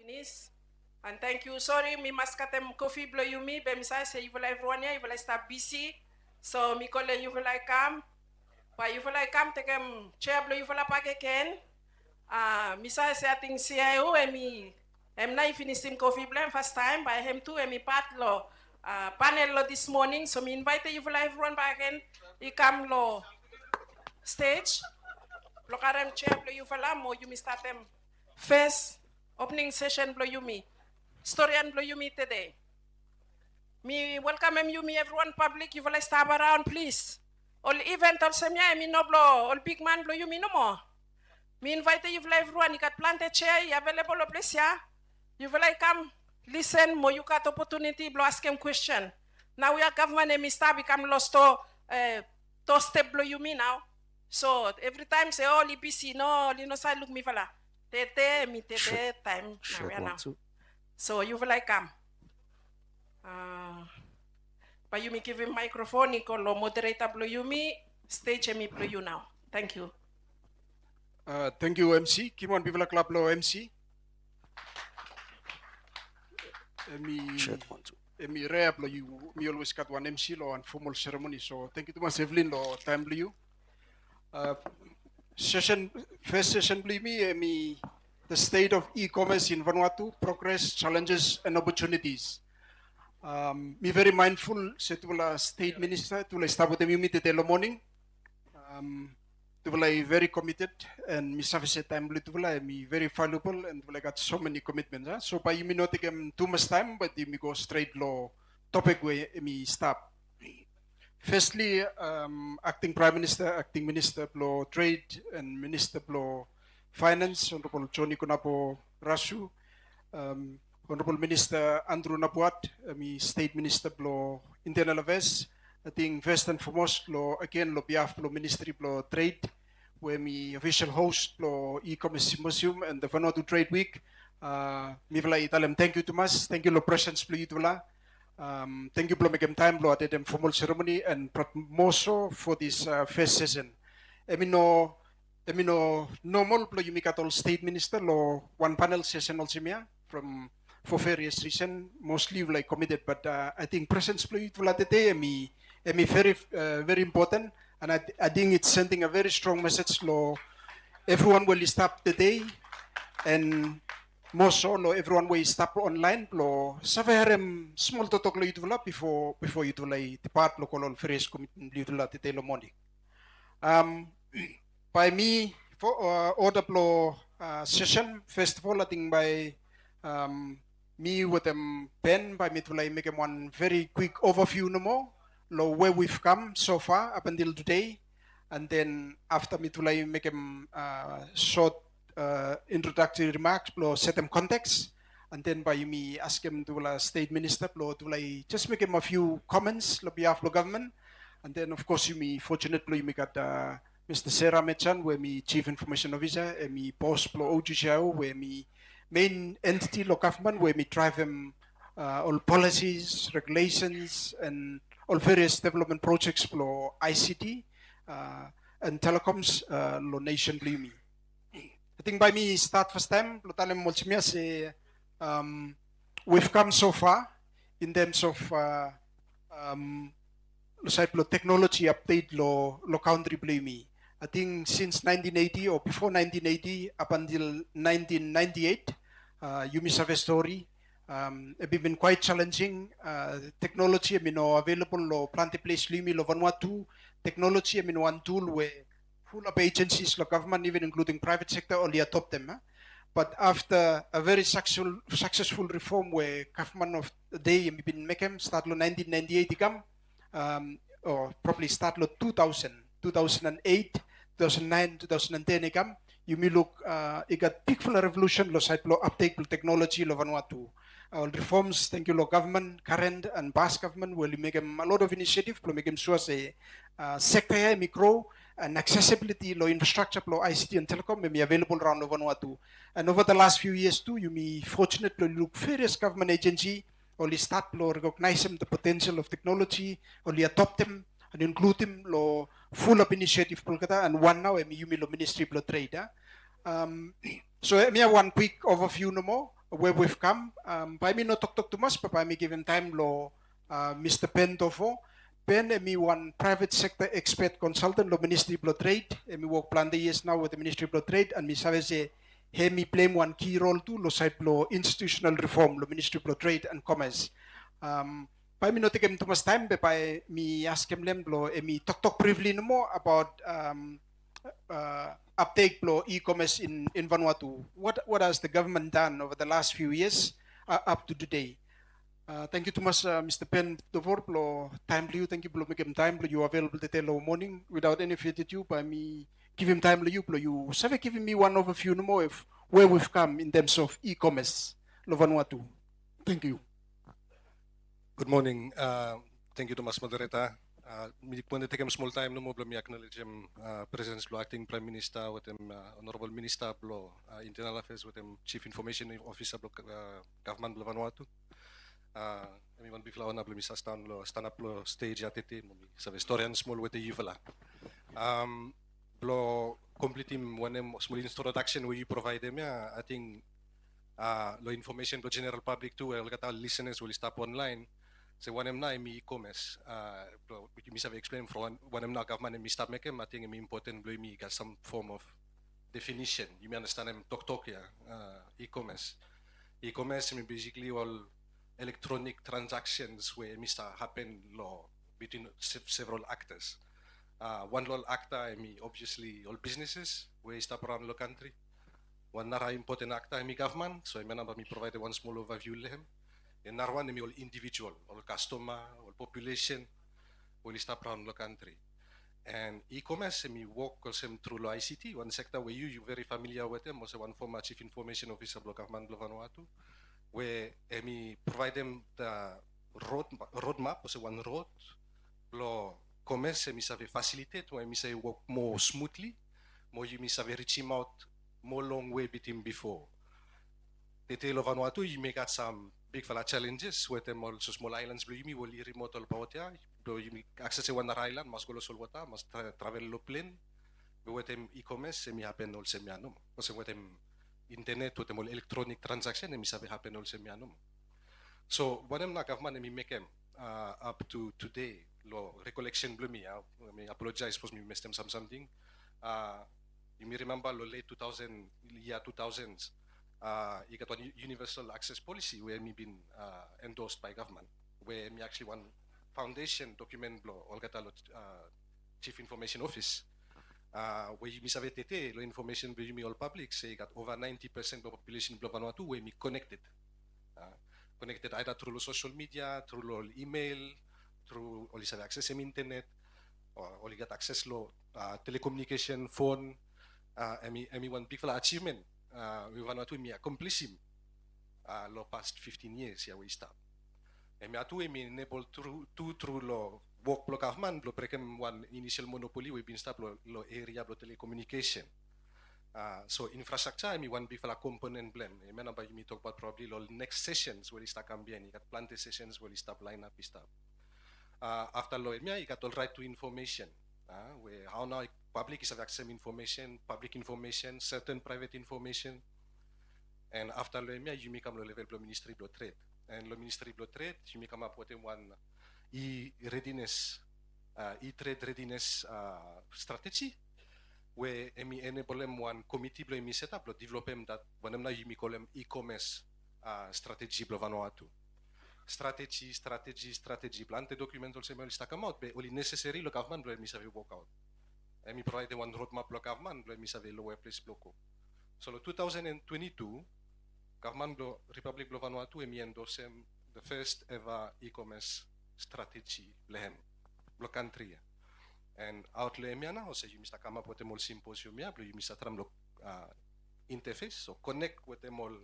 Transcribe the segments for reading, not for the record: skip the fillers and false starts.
Finish. And thank you. Sorry, me maskatem coffee blow you me. Bemisa say you will everyone here. You will start busy. So me call you will like come. But you will like come take chair blow you will pack again. Misa say I think CIO and me. I'm not finishing coffee blame first time. By him too and me part lo panel lo this morning. So me invite you will everyone back again. He come lo stage. Lokarem chair blow you will mo you me start them first. Opening session blow you me. Historian blow you me today. Me welcome you me everyone public. You will stop around please. All event also me I mean no blow. All big man blow you me no more. Me invite you will everyone. You got planted chair. You available place ya. You will come listen. More you got opportunity blow ask him question. Now we are government and me start become lost to step blow you me now. So every time say oh LPC no you know side look me fala. Tete me tete time now. So you will come. But you me give him microphone, you call moderator blow you me, stage me blow you now. Thank you. Thank you, MC. Kimon Bivla Club Law MC. Me rare blow you, me always got one MC law and formal ceremony. So thank you to my Evelyn law time blow you. First session blow me, the state of e-commerce in Vanuatu, progress, challenges, and opportunities. Me very mindful, said to state minister, to start with the meeting the morning. To be very committed, and me sufficient time to me very valuable, and I got so many commitments. So by you me not take too much time, but me go straight law topic where me stop. Firstly, acting Prime Minister, acting Minister for Trade, and Minister for Finance, Honorable Johnny Kunapo Rasu, Honorable Minister Andrew Napuat, State Minister for Internal Affairs. I think first and foremost, again, on behalf of Ministry for Trade, where me official host for e-commerce symposium and the Vanuatu Trade Week. Me vla italem thank you to mas, thank you for presence for itula. Thank you for making time for attend formal ceremony and more so for this first session. Emino normal plo you make at all state minister lo one panel session also from for various reasons, mostly like committed, but I think presence plo it will today me very important, and I think it's sending a very strong message lo everyone will stop today and more so lo everyone will stop online lo saverem small totok lo itula before it will depart lo kolol various commitment itula today lo morning. By me, for order blow session, first of all, I think by me with pen, by me to make one very quick overview no more, where we've come so far up until today, and then after me to make short introductory remarks, set them context, and then by me ask him to state minister, to just make him a few comments on behalf of the government, and then of course you me fortunately me got Mr. Sarah Mechan, where me Chief Information Officer, and me Boss Plo OGCIO, where me main entity lo government, where me drive them all policies, regulations, and all various development projects for ICT and telecoms lo nation blue me. I think by me start first time, lo talem molchimia say we've come so far in terms of technology update lo country blue me. I think since 1980 or before 1980 up until 1998, you miss have a story. It's been quite challenging. Technology, I mean, available lo plant place limi lo Vanuatu. Technology, I mean, one tool where full of agencies, lo government, even including private sector, only adopt them. But after a very successful reform where government of the day been making start lo 1998 or probably start lo 2000, 2008. 2009, 2010 you may look it got big full revolution lo side lo uptake lo technology lo Vanuatu. Reforms, thank you lo government, current and past government will make a lot of initiative to make them sure say sector micro and accessibility lo infrastructure lo ICT and telecom may be available around lo Vanuatu. And over the last few years too, you may fortunate to look various government agency only start lo recognize them the potential of technology, only adopt them and include them lo full of initiative pulkata and one now you lo Ministry of Trade. So me have one quick overview no more where we've come. By me no talk too much, but by me give him time lo Mr. Pen Tofo. Pen me one private sector expert consultant lo Ministry of Trade. Me work plan the years now with the Ministry of Trade, and me sabe se he me play one key role too lo side lo institutional reform lo Ministry of Trade and Commerce. By me not take him too much time, but by me ask him lo me talk briefly no more about uptake blow e-commerce in Vanuatu. What has the government done over the last few years up to today? Thank you too much, Mr. Pen Dofor, blow time to you. Thank you, blow make him time. Blow you available to tell morning without any fatigue. By me give him time. Blow you. Blow you. Have giving me one overview no more of where we've come in terms of e-commerce, lo Vanuatu. Thank you. Good morning. Thank you, Thomas Moderator. We want to take a small time no more. Me acknowledge him presence of acting Prime Minister with him Honorable Minister of Internal Affairs with him Chief Information Officer of Government of Vanuatu. Everyone before on me stand up stage at it. So historian small with the Yuvala. Blo complete him one small introduction where you provide them. I think lo information to general public too. All got our listeners will stop online. So one na mi e-commerce, we have explained from one na government mi start making. I think it's important blow me got some form of definition. You may understand talk here. E-commerce. E-commerce is basically all electronic transactions where Mr. happen law between several actors. One law actor, I mean obviously all businesses where start around the country. One nara important actor, I mean government. So I mean me provide one small overview lehem. And another one, all individual, all customer, all population, all start around the country. And e-commerce, me work also through the ICT, one sector where you're very familiar with them, also one former Chief Information Officer of Government of Vanuatu, where me provide them the roadmap, also one road, lo commerce, me save facilitate, where me say work more smoothly, more you me save reaching out more long way between before. Tete lo Vanuatu, you may got some big fella challenges with them also small islands blue me will remote all power do you access one island must go sol water must travel lo plane with them e-commerce me happen also me anom because with them internet with them electronic transaction me sabe happen also me anom so when them na government me make them up to today lo recollection blue me I apologize suppose me missed them something you may remember lo late 2000s you got one universal access policy where me been endorsed by government, where me actually one foundation document blow all got a lot Chief Information Office, where you miss a VTT, lo information be me all public, say got over 90% of population of Vanuatu where me connected. Connected either through social media, through email, through all this access in internet, or all you got access lo telecommunication, phone, I mean one big achievement. We want to me accomplish him the past 15 years here we start. And me atu me enable through lo work block government lo breakem one initial monopoly we been start lo area lo telecommunication. So infrastructure me one big component blame. I mean about you talk about probably lo next sessions where you start cambian. You got plenty sessions where you start line up stuff. After lo me you got all right to information. Where how now public is access information, public information, certain private information, and after LMIA you may come to level of Ministry of Trade, and the Ministry of Trade you may come up with one e-readiness, e-trade readiness strategy, where me enable them one committee blow me set up, blow develop them that when them now you may call them e-commerce strategy blow Vanuatu. Strategy. Plan the document also may stack come out, but only necessary lo government blow me save work out. And me provide one roadmap blow government blow me save lower place bloco. So 2022, government blow Republic blow Vanuatu me endorse the first ever e-commerce strategy blehem blow country. And out le me na also you must come up with them all SYMPOSIUM ya blow you must tram lo interface so connect with them all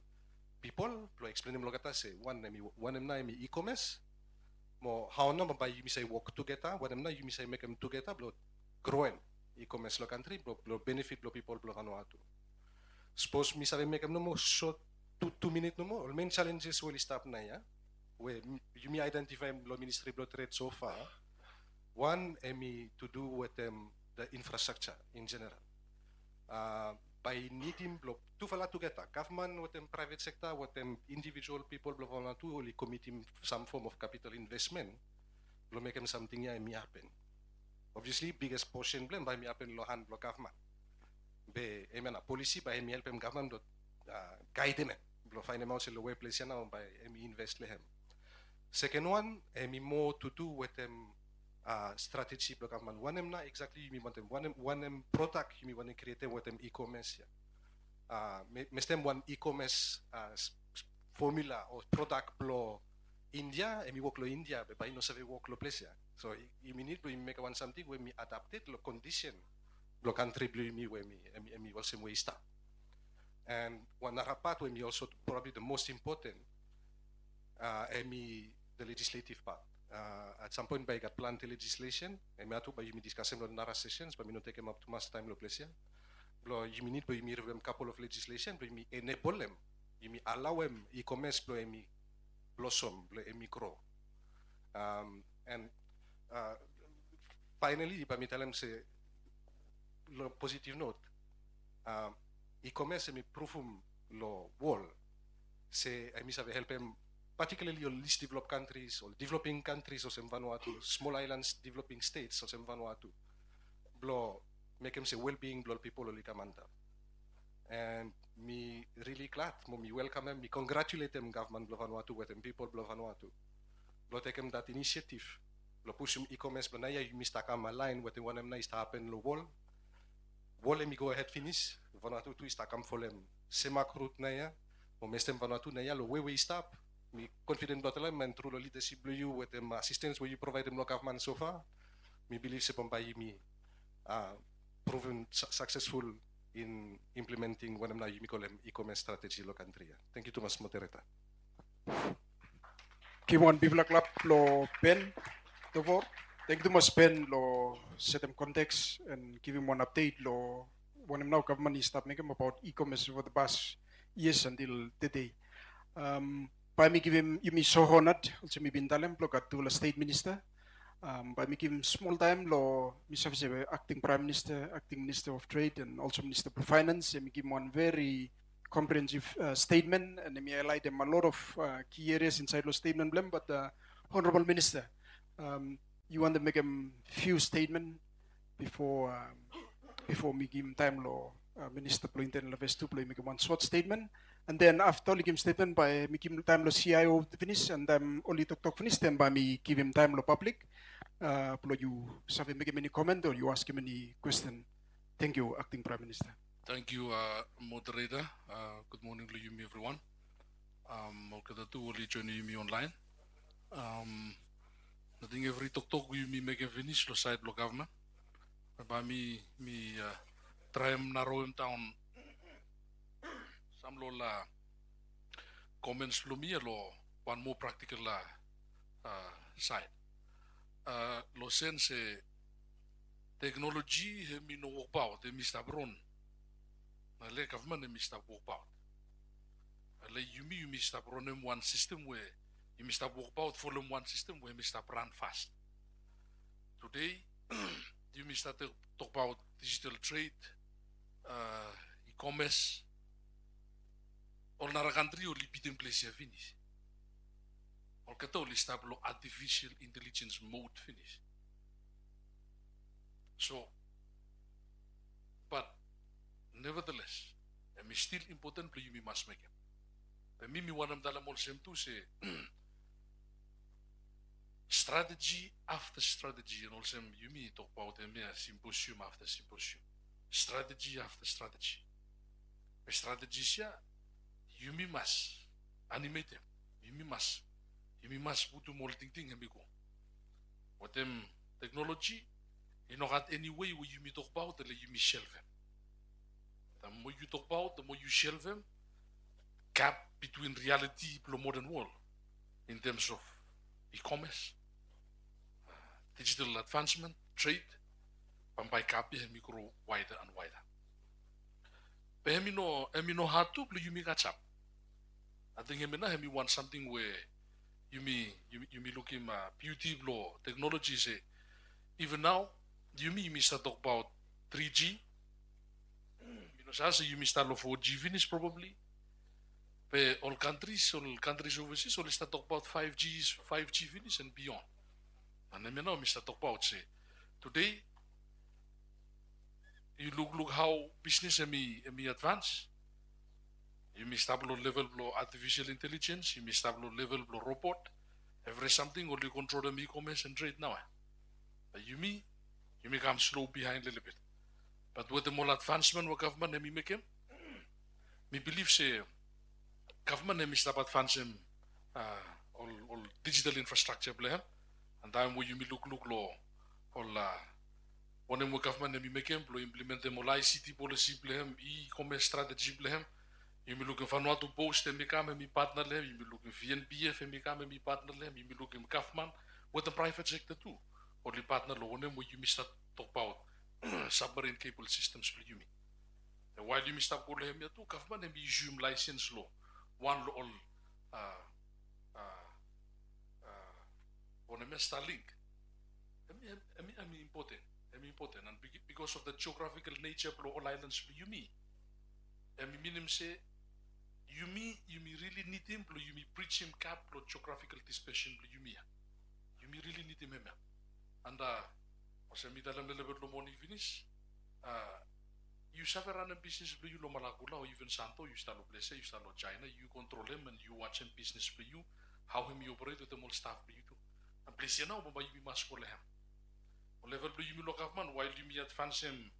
people, lo explain them logata say one na me e-commerce, mo how na ba you say work together, one na you say make them together, blo growing e-commerce lo country, blo benefit lo people blo Vanuatu. Suppose me sabi make them no more short 2 minutes no more. All main challenges will stop na ya, where you may identify lo Ministry of Trade so far. One me to do with the infrastructure in general. By needing block two fala together. Government with them private sector, with them individual people, blah blah blah, to only committing some form of capital investment, blah make them something ya mi happen. Obviously, biggest portion blame by mi happen lo hand lo government. Be emana policy by mi help them government dot guide them. Blah find them out the way place ya now by mi invest lehem. Second one, mi more to do with them strategy blah government. One em na exactly you want them. One em product you want to create them with them e-commerce ya. Mestem one e-commerce formula or product blo India, and we work lo India, but by no save work lo place. So you need to make one something where me adapt it lo condition blo country blo me where me also way start. And one other part where me also probably the most important, me the legislative part. At some point by got plenty legislation, and me atu by me discuss them on other sessions, but me not take them up too much time lo place. You need to review a couple of legislation, but you enable them, you allow them e-commerce to blossom, to grow. And finally, if I tell them say, positive note, e-commerce proof lo wall. Say I miss help them, particularly on least developed countries or developing countries or some Vanuatu, small islands, developing states or some Vanuatu, blow. Make them say well-being blow people only kamanta. And me really glad, me welcome them, me congratulate them government blow Vanuatu with them people blow Vanuatu. Blow take them that initiative. Blow push them e-commerce blow naya you mista kama line with the one them nice to happen lo wall. Wall me go ahead finish. Vanuatu tu ista kam for them. Semak route naya. Mo mestem Vanuatu naya lo we stop. Me confident blow them and through the leadership blow you with them assistance where you provide them lo government so far. Me believe se pampai me proven successful in implementing one of the e-commerce strategy lo country. Thank you too much, moderator. Kimon Bivla Club lo Ben Dovor. Thank you too much Ben lo set them context and give him one update lo one of now government is start making about e-commerce over the past years until today. By me give him you me so honored also me bintalem lo kat to state minister. By making small time law, Mr. Acting Prime Minister, Acting Minister of Trade, and also Minister of Finance, and we give one very comprehensive statement, and we highlight them a lot of key areas inside the statement. But Honorable Minister, you want to make a few statements before we give time law Minister Plo Internal Affairs to make one short statement, and then after we give statement by making time lo CIO to finish, and then only talk finish, then by me give him time lo public. You have make any comment or you ask him any question. Thank you, Acting Prime Minister. Thank you, moderator. Good morning, Luyumi, everyone. Malkadatu will join you online. I think every talk you make a finish lo side lo government. By me try and narrow him down. Some lo la comments lo me lo one more practical side. Lo sense technology he mi no walk out he mista bron na le government he mista walk out le you mista bron one system where you mista walk out follow one system where mista run fast today you mista talk about digital trade e-commerce all nara country only put in place here finish. Or kato listablo artificial intelligence mode finish. So, but nevertheless, and still important you must make it. And me one of the dalam to say strategy after strategy, and also you me talk about them symposium after symposium, strategy after strategy. A strategy you me must animate them. You must put to molting thing and go. What them technology, you know, at any way where you me talk about, you me shelve them. The more you talk about, the more you shelve them. Gap between reality and the modern world in terms of e-commerce, digital advancement, trade, and by copy and grow wider and wider. But I know how to you me catch up. I think I want something where you me looking beauty law technology say even now you me start talk about 3G know, sasa you may start 4G finish probably. But all countries overseas, all start talk about 5G finish and beyond. And then now, Mr. talk about say, today, you look how business emi advance. You may start level below artificial intelligence, you may start level below robot, every something only control the e-commerce and trade now. But you may come slow behind a little bit. But with the more advancement what government emi make him, me believe say government emi start advancing all digital infrastructure blehem, and time where you may look law all one of government emi make him implement them all ICT policy blehem, e-commerce strategy blehem. You may look in Vanuatu Post and become a partner level, you may look in VNPF and become a partner level, you may look in government with the private sector too. Only partner law on them where you may start talk about submarine cable systems for you. And while you may start calling him too, government and resume license law. One law on a Starlink. I mean important. And because of the geographical nature of all islands for you me. And me mean him say you me really need him, you me preach him cap geographical dispersion you me really need him. And as I tell him a little bit more finish, you suffer run a business for you lo Malakula or even Santo, you start place, you start China, you control him and you watch him business for you, how him you operate with them all staff for you too. And place you now, but you must call him. Level you me look government while you me advance him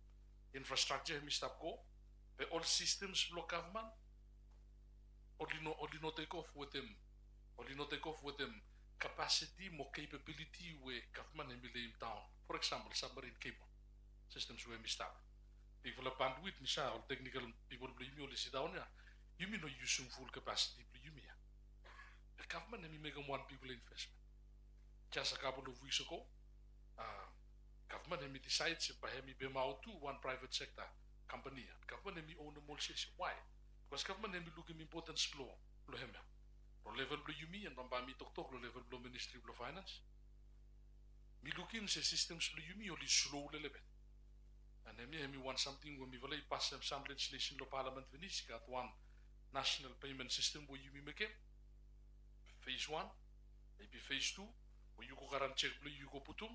infrastructure, him stop go. But all systems block government, only no take off with them, capacity, more capability where government and lay down. For example, submarine cable systems where we stop. People are bandwidth, all technical people blame you, sit down here. You may not use full capacity, you may. The government and make one people investment. Just a couple of weeks ago, government and decides by me be out to one private sector company. Government and own the more system. Why? Because government and looking important slow. Level blue you me and by me talk level blue Ministry of Finance. Me looking say systems blue you me only slow a little bit. And then me want something when we will pass some legislation to Parliament Venice got one national payment system where you make it. Phase 1, maybe phase 2, where you go and check blue you go put them.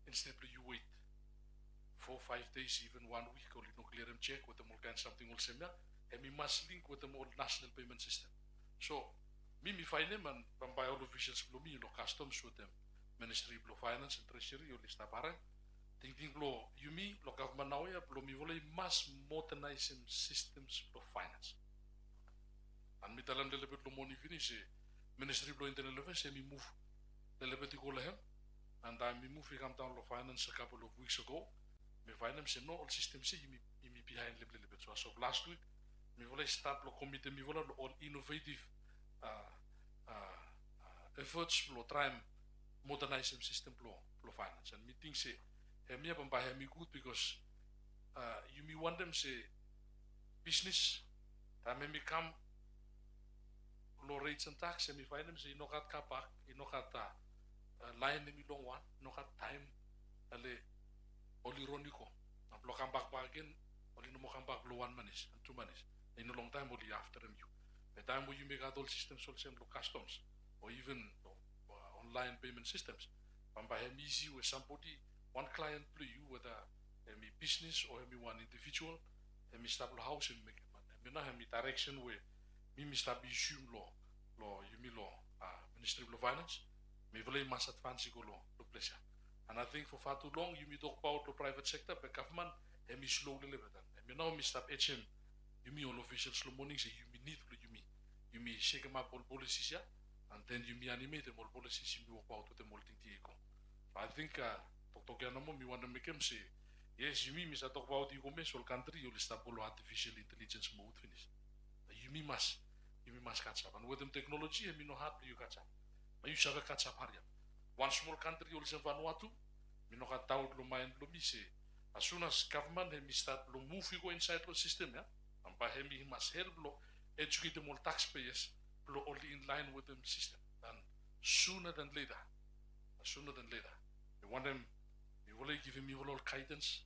Instead you wait 4-5 days, even 1 week, or you know, clear them check with them all kind something will similar, and we must link with them all national payment system. So, me find them and by all officials below me, you know, customs with them, Ministry of Finance and Treasury, you list apparent. Thinking below you me, lo government now ya, below me will must modernize some systems of finance. And me tell them a little bit lo money finish, Ministry of Internal Affairs, me move a little bit to go ahead. And I me move come down to finance a couple of weeks ago. Me find them say no all systems say you me behind a little bit. So as of last week, me will start lo committee me will all innovative efforts lo try and modernize some system lo finance. And me think say me up by me good because you me want them say business that me come low rates and tax and me find them say you know got car park, you know got line me long one, no got time ale only Ronico. And block come back again, only no more come back below 1 minute and 2 minutes. In a long time only after them you. The time where you make all systems also customs or even online payment systems. And by him easy with somebody, one client play you whether me business or me one individual, and me stable house and make me not have me direction where me start issue law you me law Ministry of Finance. Me really must advance go law to pleasure. And I think for far too long, you may talk about the private sector, but government, and me slowly live it. And me now, me stop HM, you me all officials slow morning, say you me need, you me shake them up all policies, yeah, and then you me animate them all policies, you me walk out with them all thing. So I think, talk me want to make him say, yes, you me start talk about the e-commerce whole country, you'll start all artificial intelligence mode finish. You me must catch up. And with them technology, me know how you catch up. But you shall catch up, hurry up. One small country also Vanuatu, we know how to mind me say, as soon as government he start to move you go inside the system, yeah, and by him he must help educate them all taxpayers, only in line with them system. And sooner than later, we want them, we will give him all guidance,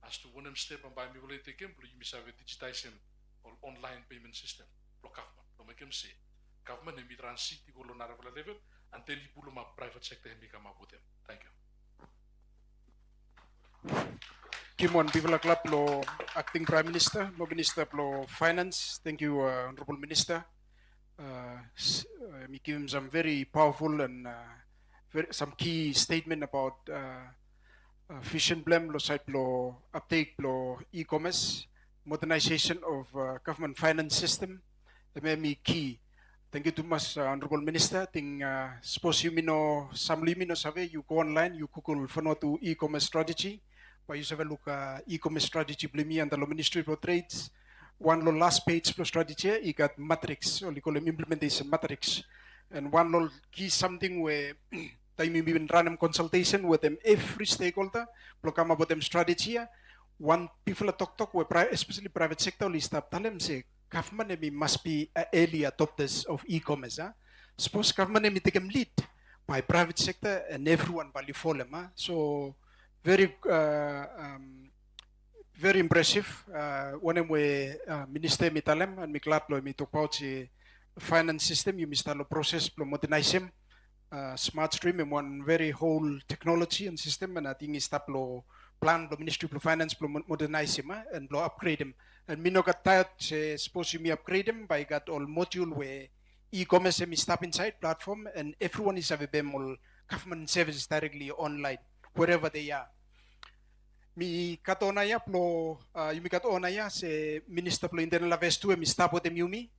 As to one step and by me will take him, you miss have a digitizing or online payment system. Lo government, lo make him say. Government and transit to go on level until you pull my private sector and become up with them. Thank you. Kimon Bivala Club lo Acting Prime Minister, lo Minister lo Finance. Thank you, Honorable Minister. Me give him some very powerful and some key statement about vision blem lo side lo uptake lo e-commerce, modernization of government finance system. Me key. Thank you too much, Honorable Minister. Ting SYMPOSIUM mino samli mino save you go online, you Google Vanuatu e-commerce strategy. Pa you save look e-commerce strategy blimi and the Ministry of Trades. One lo last page pro strategy, you got matrix, or you call them implementation matrix. And one lo key something where time we been random consultation with them every stakeholder, pro come about them strategy. One people talk where especially private sector list up tell them say government must be early adopters of e-commerce. Suppose government take them lead by private sector and everyone by follow them. So very very impressive. One way minister mitalem and miklat lo mi talk about the finance system. You mistalo process lo modernize him. Smart stream and one very whole technology and system and I think is tap lo plan lo Ministry of Finance lo modernize him and lo upgrade him. And me no got tired suppose you me upgrade him by got all module where e-commerce is step inside platform and everyone is available government services directly online wherever they are. Mi katonaya plo yumi katonaya se Minister plo Internal Affairs tu mi stapo dem yumi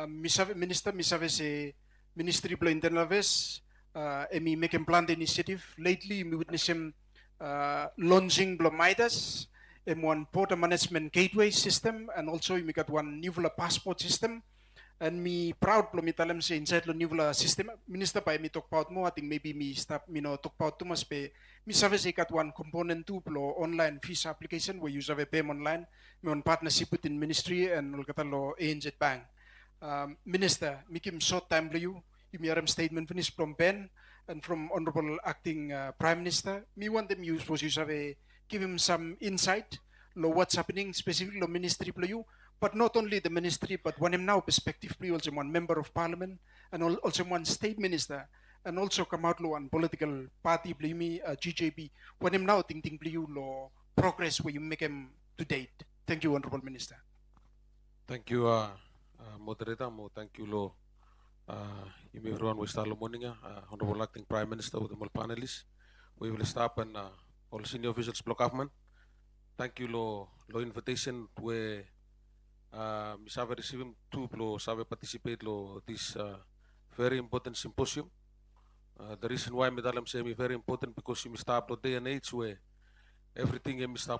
mi save minister mi save se Ministry plo Internal Affairs mi make plan the initiative lately mi witness him launching plo Midas one border management gateway system and also we got one new passport system and me proud plo mi talam se inside lo new system minister pa mi talk about mo I think maybe me stop me no talk about too much pe mi save se got one component too plo online visa application where you save pay online me on partnership with in ministry and ul kata lo ANZ Bank minister mi kim short time plo you mi aram statement finish from Ben and from Honorable Acting Prime Minister me want them use suppose you save give him some insight lo what's happening specifically lo ministry plo you. But not only the ministry, but one him now perspective, also one member of parliament, and also one state minister, and also come out one political party, blimi GJB. One him now think lo progress where you make him to date. Thank you, Honorable Minister. Thank you, moderator. Thank you, lo. Everyone we start morning. Honorable Acting Prime Minister with the panelists. We will stop and all senior officials block government. Thank you, lo invitation where. We have received two have participate lo this very important symposium. The reason why Medalam say very important because you must have the day and age where everything you must have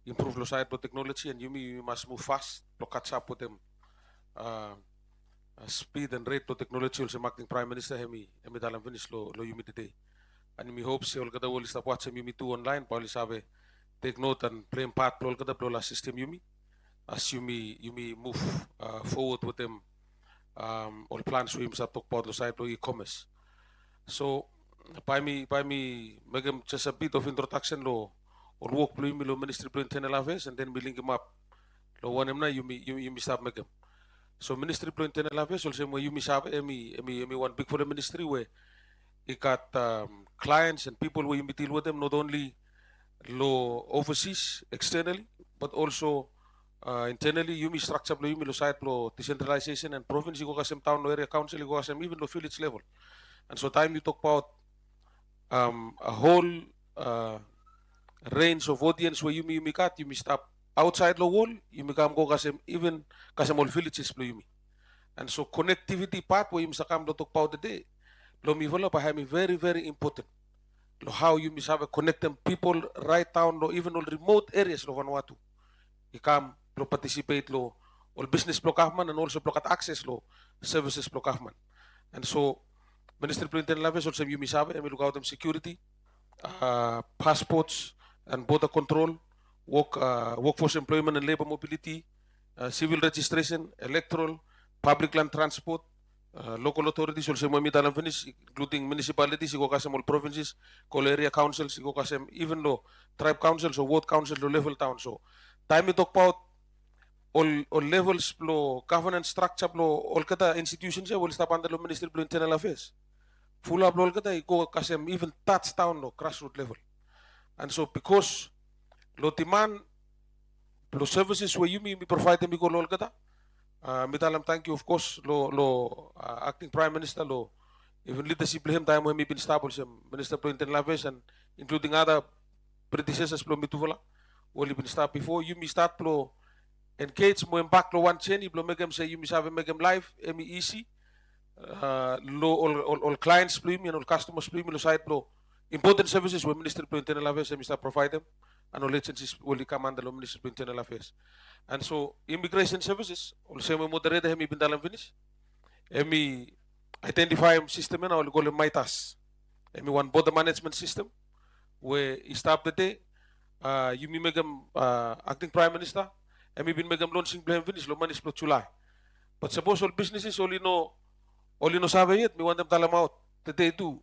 improve lo side of technology and you must move fast to catch up with them speed and rate of technology also acting Prime Minister Medalam finish lo yumi today. And we hope se all kada will stop watching yumi too online probably have take note and play part all kada pro system yumi. As you may move forward with them, all plans we must talk about the side of e-commerce. So, by me, make just a bit of introduction lo, or work lo Ministry of Internal Affairs, and then we link him up. Lo one na you may start make him. So, Ministry of Internal Affairs also where you may have one big for the ministry where it got clients and people where you may deal with them not only lo overseas externally, but also. Internally, you may structure you may side decentralization and province you go town area council you go even the village level, and so time you talk about a whole range of audience where you may cut you may stop outside the wall you may come go even all villages you may, and so connectivity part where you may come to talk about the day lo me develop very important lo how you may have a connecting people right down lo even all remote areas lo Vanuatu you come lo participate lo all business block government and also block access lo services block government. And so Ministry of Internal Affairs also you misabe and we look out them security passports and border control workforce employment and labor mobility civil registration electoral public land transport local authorities also mo mitalam finish, including municipalities, iko kasem all provinces, call area councils, iko kasem even lo tribe councils or ward councils lo level town. So time we talk about all levels lo governance structure lo all kata institutions will stop under lo Ministry of Internal Affairs. Full up lo kata iko kasem even touchdown lo grassroots level. And so because lo timan lo services where you provide them iko lo kata. Mitalam thank you of course lo acting prime minister lo even leadership him time when been stable Minister of Internal Affairs and including other predecessors lo mituvala will been start before you start lo engage mo impact lo one chain lo make them say you have make them live easy lo all clients lo all customers lo side lo important services where Minister of Internal Affairs start provide them and all agencies will come under the Ministry of Internal Affairs. And so immigration services, also we moderate hemi bindalam finish. Hemi identify system na all call MITAS. Hemi one border management system where start the day you make them acting prime minister. Hemi been make them launching plan finish lo manis pro July. But suppose all businesses only no sabe yet. We want them talam out the day too.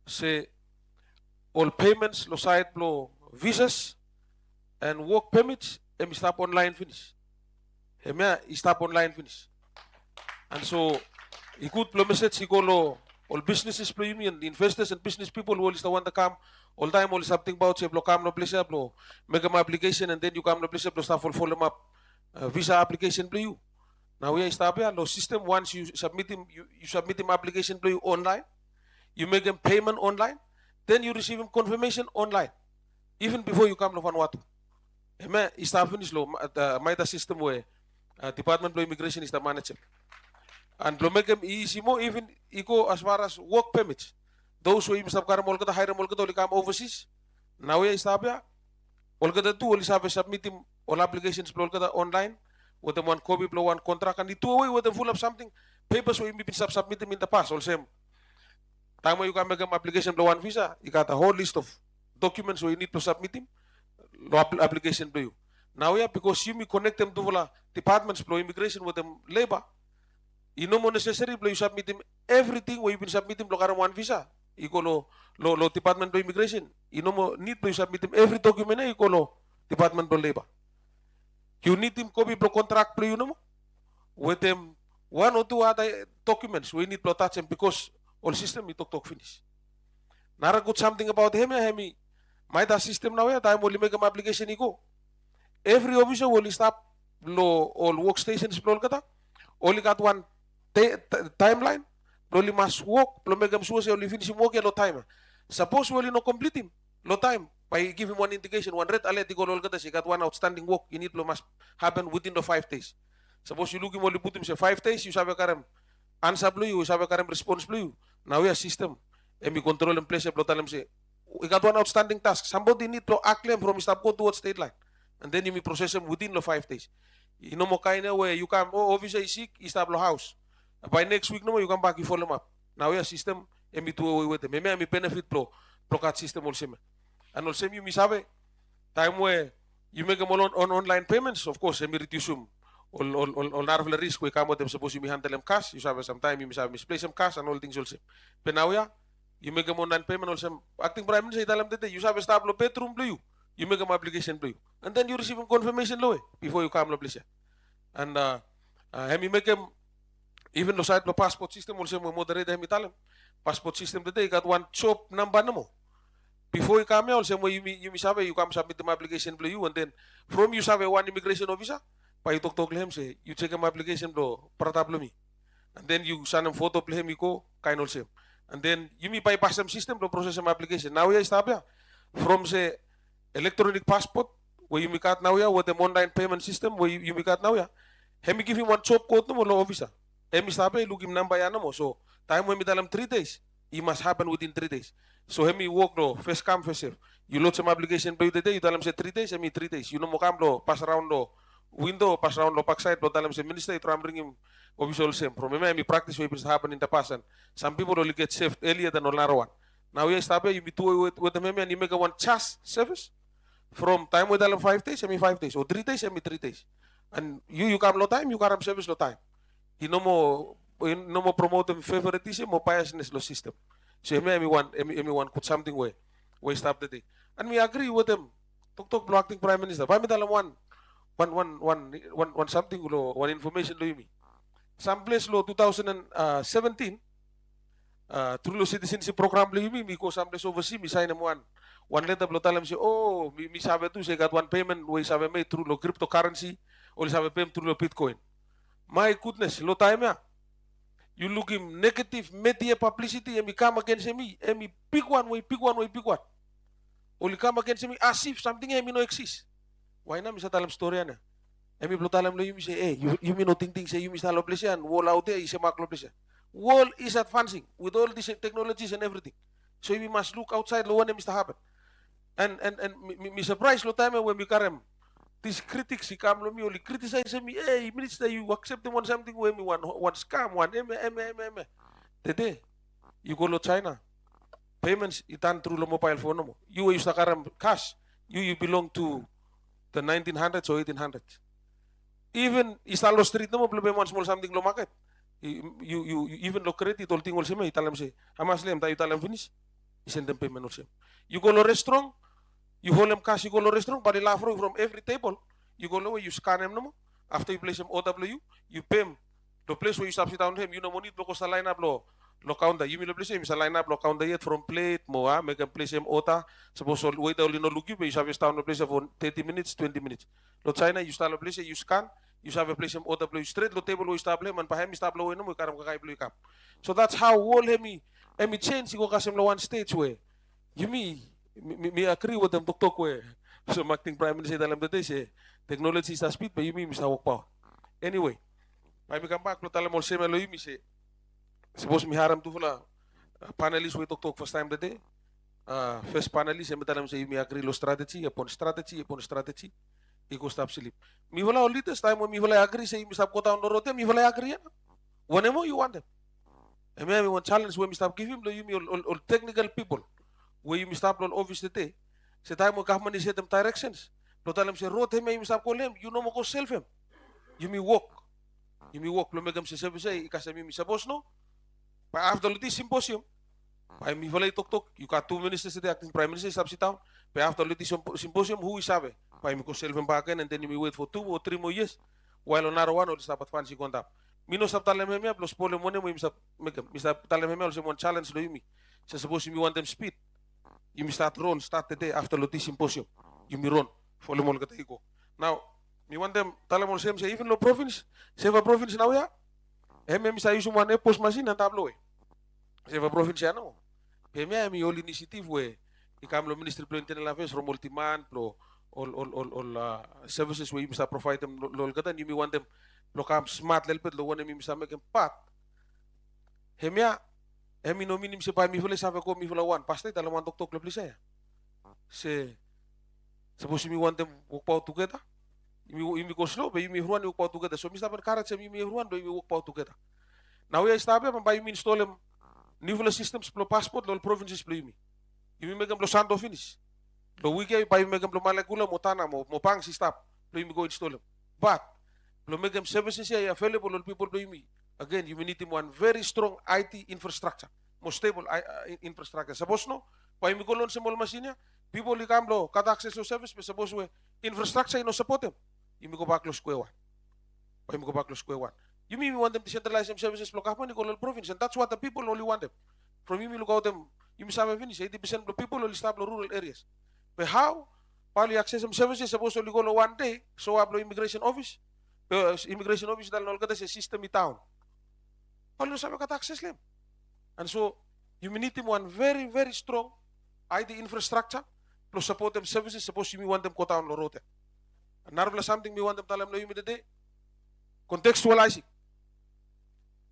Say all payments lo side lo visas and work permits, stop online finish. Stop online finish. And so, he could message he go all businesses play and investors and business people who is the one to come all time all something about say come no place blow make an application and then you come no place blow start follow them up visa application play you. Now we start here no system once you submit him application play you online, you make them payment online, then you receive him confirmation online, even before you come to Vanuatu. Start finish lo the system where Department of Immigration is the manager. And lo make them easy mo even go as far as work permits. Those who stop karam all hire all only come overseas. Now we start here. All do only have submit him all applications all online with them one copy blow one contract and the two away with them full of something papers we been submit them in the past all same. Time when you can make an application blow one visa, you got a whole list of documents where you need to submit him. Application to you. Now yeah, because you connect them to the departments for immigration with them labor, you no more necessary you submit them everything where you been submitting block one visa. You go lo department of immigration. You no more need to submit them every document you go lo department of labor. You need them copy block contract you know with them one or two other documents we need to attach them because all system you talk finish. Nara good something about hemi. My system now, time only make an application. Go. Every officer will stop all workstations. Only got one timeline. Only must work. Make them sure only finish work at time. Suppose we only no complete him. No time by giving one indication, one red alert. He got one outstanding work. You need to must happen within the 5 days. Suppose you look him only put him say 5 days. You have a current answer blue. You have a current response blue. Now we have system. And we control and place. Say. We got one outstanding task. Somebody need to acclaim from stop go towards state line. And then you may process them within the 5 days. You know, kind of way you come, officer is sick, you stop the house. By next week, no, you come back, you follow them up. Now we have system, and we do away with them. Maybe benefit pro card system also. And also, you miss time where you make them all on online payments, of course, and we reduce them. All narrow risk, we come with them, suppose you may handle them cash, you have some time, you may have misplaced them cash and all things also. But now, yeah. You make them online payment also. Acting prime minister, you have a stable bedroom blue. You make them application blue. And then you receive confirmation low before you come to place. And you make them even the side of passport system also moderate them Italian. Passport system today you got one shop number no more. Before you come here also you have you come submit them application blue and then from you have one immigration officer, by you talk to him say you check them application blue me. And then you send them photo play him you go kind of same. And then you may bypass some system to process some application. Now we start here from say electronic passport where you make out now here with the online payment system where you make out now here. He give him one shop code no more officer. He start here look him number ya no more. So time when we tell him 3 days, it must happen within 3 days. So he work no first come first serve. You load some application by the day. You tell him say 3 days. 3 days. You know mo come lo pass around lo window, pass around lo backside. Lo tell him say minister you try bring him. Official same. From me practice what happened in the past and some people only get saved earlier than another one. Now you start you be two with the and you make a one chas service from time with them 5 days, 5 days, or 3 days, 3 days. And you come no time, you come service no time. You no more no mo promote favoritism mo biasness lo system. So everyone could something way stop the day. And we agree with them. Tok acting prime minister. Pami dalam one something lo one information lo yumi. Some place lo 2017 through lo citizenship program lo yumi mi ko some place overseas mi sign one letter lo talam si oh mi sabe tu say got one payment we sabe made through lo cryptocurrency or sabe payment through lo Bitcoin. My goodness, lo time ya. You look him negative media publicity and come against me. And me pick one way. Only come against me as if something no exist. Why not? Misa talam story na. And me talam lo you say, hey, you me no think say you misa lo pleasure and wall out there is a mark lo pleasure. World is advancing with all these technologies and everything. So we must look outside lo one Mr. happen. And me surprise lo time when we carry these critics he come me only criticize me. Hey, minister, you accept them on something when me one scam, one Today, you go to China. Payments itan through the mobile phone mo. You use the cash. You belong to the 1900s or 1800s. Even Istalo Street no mo problem one small something lo market. You even lo credit all thing all same italam say. Hamas lem tayo italam finish. Send them payment all same. You go to restaurant. You hold them cash, you go to the restaurant, but they laugh from every table. You go lower, you scan them no. After you place them OW, you pay them. The place where you stop sit down him, you know money block the line up lo counter. You mean the place him is a line up lo counter yet from plate mo make them place him OTA. Suppose wait only no look you, but you have down the place for 30 minutes, 20 minutes. Lo China, you start the place, you scan, you have a place him OW straight, lo table we stop him and by him stop lo no we karam kakai blue cap. So that's how all hemi change you go kasem lo one stage where you me agree with them tok we. So acting prime minister dalam the day say technology is the speed but you mean Mr. Walk anyway I come back lo talam all same lo you say suppose me haram tu fula panelists we tok first time the day first panelist me talam say me agree lo strategy upon strategy iko stop sleep me wala only this time me wala agree say me stop kota on rote me wala agree whenever you want them and me one challenge when me stop give him lo you me all technical people where you stop on office today, say time mo kahman set them directions. Lo talam say road him you stop call him, you know mo ko self him. You me walk. Lo megam say service ay ikasami mi sa boss no. Pa after this symposium, pa mi wala tok you got 2 ministers today acting prime minister stop sit down. Pa after this symposium who is sabe? Pa mi ko self him back and then you wait for 2 or 3 more years. While on one or stop at fancy contact. Mino stop talam him plus pole mo mo stop megam. Mr. talam him also one challenge lo yumi. So suppose you want them speed. You start the day after the symposium. You run. Follow mo iko. Now, me want them talamon same say even lo province, seva province now ya. Me sa use one post machine and tablo eh. Seva province ya no. Me all initiative we ikam lo ministry of internal affairs from multiman pro all services we must provide them lo gatan you me want them lo kam smart lelpet lo one me must make them pat. Hemi no minim se pa mi fule sabe ko mi fula one pasti dalam one tok lo saya. Se suppose mi want them work out together. You go slow, but you me run work out together. So mi stop encourage me run do you work out together. Now we stop pa you mean install them new systems pro passport lo provinces pro you me. You me megam lo sando finish. Lo wike pa you megam lo malagula mo tana mo pang si stop. Lo you me go install them. But lo megam services ya available lo people pro you me. Again, you need one very strong IT infrastructure, more stable infrastructure. Suppose no, pa imi golon sa mall machine, people li kamlo kat access to service, but suppose we infrastructure no support them. Imi go back lo square one. Pa imi go back lo square one. You mean we want them to centralize them services lo kahman ni golol province, and that's what the people only want them. From you look out them, you sabe finish 80% of the people only stop lo rural areas. But how? Pali access them services suppose only go lo one day, so up lo immigration office. Immigration office dal no kata sa system in town. Palo sabi ka access them. And so, you need them one very, very strong IT infrastructure plus support them services. Suppose you want them ko town lo rote. Another something we want them talam lo yumi today. Contextualizing.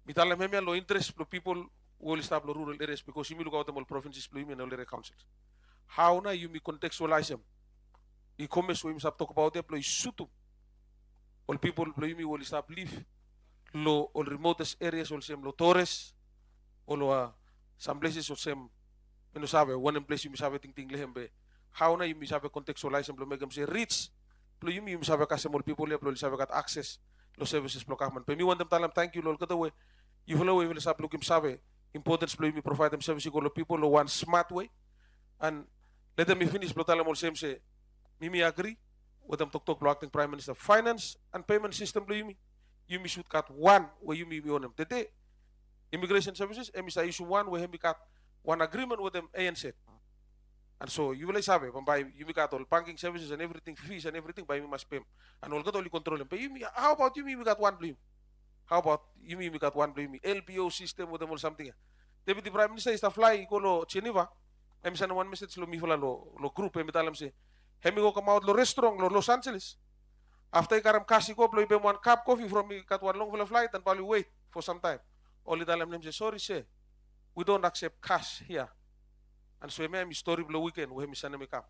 Mi talam hemia lo interest lo people who will stop lo rural areas because you look out them all provinces lo yumi and all area councils. How na you me contextualize them? E-commerce we must talk about them lo isutu. All people lo yumi will stop live. Lo all remotest areas all same lo Torres lo some places all same no sabe one place you sabe ting lehem be how na you sabe contextualize lo megam say reach lo you sabe kasi more people lo sabe kat access lo services lo kahman pe mi want them talam thank you lo kata we You follow we will stop looking sabe importance play me provide them service to people lo one smart way and let them finish lo tala mo same say Mimi agree with them talk acting Prime Minister finance and payment system lo you should cut one where you on them today immigration services emisa issue one where we cut one agreement with them ANC and so you will sabe by you got all banking services and everything fees and everything by me must pay and all got only control them pay how about you we got one blue how about you we got one blue LBO system with them or something Deputy Prime Minister is to fly ko lo Geneva emisa na one message lo mi fala lo group emitalam say hemi go come out lo restaurant lo Los Angeles after karam kasi ko plo ibe one cup coffee from me got one long flight and probably wait for some time only talam them say sorry say we don't accept cash here and so mi story blo weekend we mi sana mi kam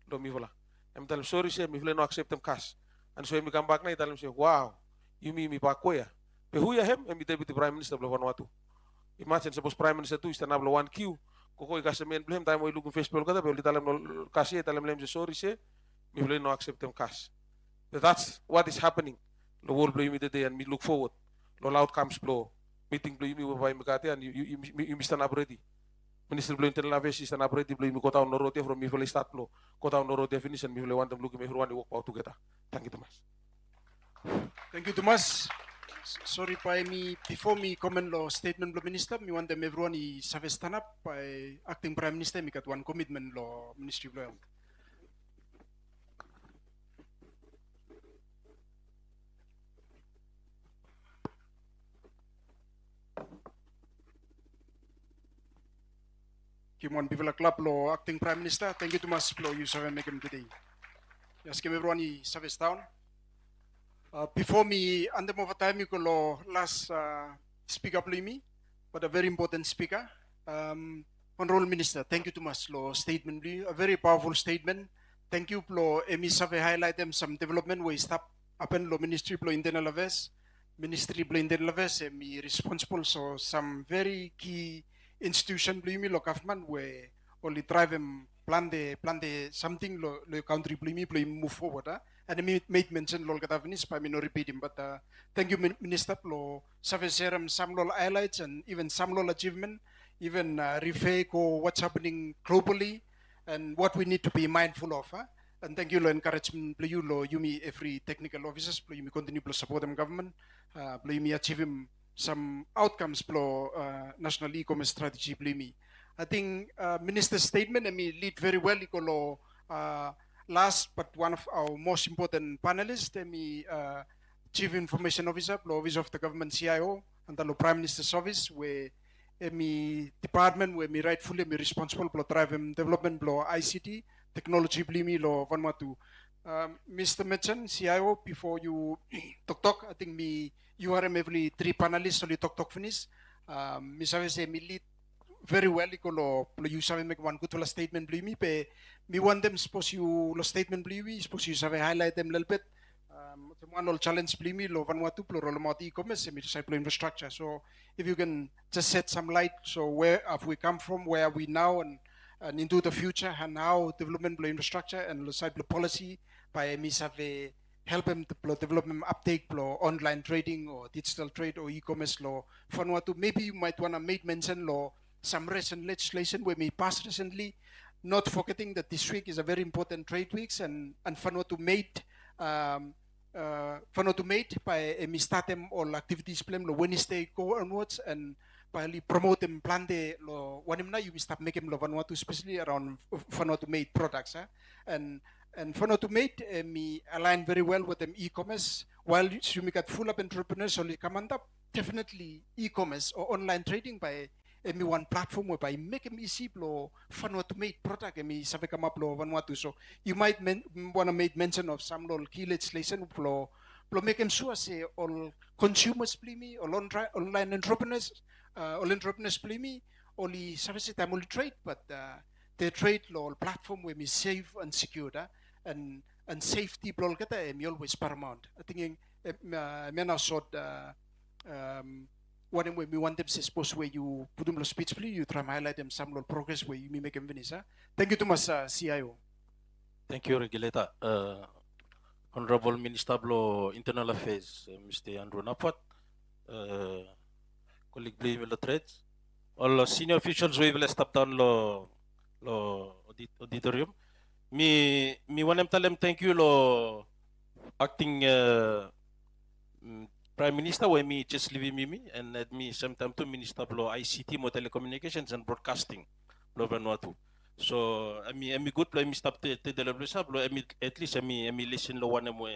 lo mi fala em talam sorry say mi no accept them cash and so mi come back na talam say wow you mi pa ko ya pe hu ya hem mi Deputy Prime Minister blo Vanuatu imagine suppose Prime Minister tu ista na blo one queue koko ikasemen blem time we looking Facebook kada be talam no kasi talam lem say sorry say mi no accept them cash that's what is happening lo whole blo mi today and me look forward lo outcomes blo meeting blo mi by mikate and you stand up ready Minister blo internal affairs stand up ready blo mi kota on rote from mi fele start blo kota on rote finish and mi fele want them looking everyone work out together thank you Thomas. Thank you, Thomas. Sorry, by me before me comment lo statement lo minister, me want them everyone I save stand up by acting Prime Minister. Me got one commitment lo Ministry of Health. Kimon Bivela Club lo acting Prime Minister. Thank you, Thomas. Lo you save make him today. Yes, give everyone I save down. Before me, under over time, you go last speaker, me, but a very important speaker. Honorable Minister, thank you too much. Lo statement, a very powerful statement. Thank you, Plo. Emi save highlight them some development we stop upon lo Ministry Plo Internal Affairs, Ministry Plo Internal Affairs. Emi responsible so some very key institution Plo me lo government where only drive them plan the something lo country Plo me Plo move forward. And I made mention lol katavinis pa no repeat him, but thank you Minister Plo save serum some lol highlights and even some lol achievement, even refer ko what's happening globally and what we need to be mindful of. And thank you lo encouragement Plo you lo yumi every technical officers Plo yumi continue Plo support them government Plo yumi achieve him some outcomes Plo national e-commerce strategy Plo yumi. I think Minister's statement I mean lead very well iko lo last but one of our most important panelists, Chief Information Officer, Office of the Government CIO, and the Prime Minister's Office, where my department, where me rightfully me responsible for driving development, ICT, technology, blimi, Vanuatu. Mr. Mechen, CIO, before you talk, I think you are every three panelists, only talk finish. Mr. Say me lead very well iko you sabe make one good statement blimi pe me want them suppose you lo statement blimi suppose you sabe highlight them little bit one all challenge blimi lo Vanuatu plural lo e-commerce me say infrastructure so if you can just set some light so where have we come from where are we now and into the future and how development lo infrastructure and lo side policy by me sabe help them to develop uptake lo online trading or digital trade or e-commerce lo Vanuatu maybe you might want to make mention lo some recent legislation we may pass recently, not forgetting that this week is a very important trade weeks and Vanuatu made by startem all activities plan lo Wednesday go onwards and by promote them plan de lo wanimna you start making lo Vanuatu especially around Vanuatu made products and Vanuatu made me align very well with them e-commerce while you make it full up entrepreneurs only come up definitely e-commerce or online trading by one platform whereby make them easy blow Vanuatu made product and me sabi come up blow Vanuatu so you might want to make mention of some little key legislation blow make them sure say all consumers play me all online entrepreneurs play me only service time only trade but they trade law platform where me safe and secure and safety blow kata me always paramount I think me now sort when we want them to suppose where you put them speech please you try to highlight them some progress where you may make them finish. Thank you too much CIO. Thank you Regulator. Honorable Minister Blo Internal Affairs Mr. Andrew Napot, colleague blue lo trades. All senior officials we will step down lo auditorium. Mi wanem talem thank you lo acting Prime Minister we mi just live mimi and at me sometime to Minister lo ICT mo telecommunications and broadcasting lo Vanuatu. So ami good lo mi stop te deliver sab lo at least ami listen lo wanem we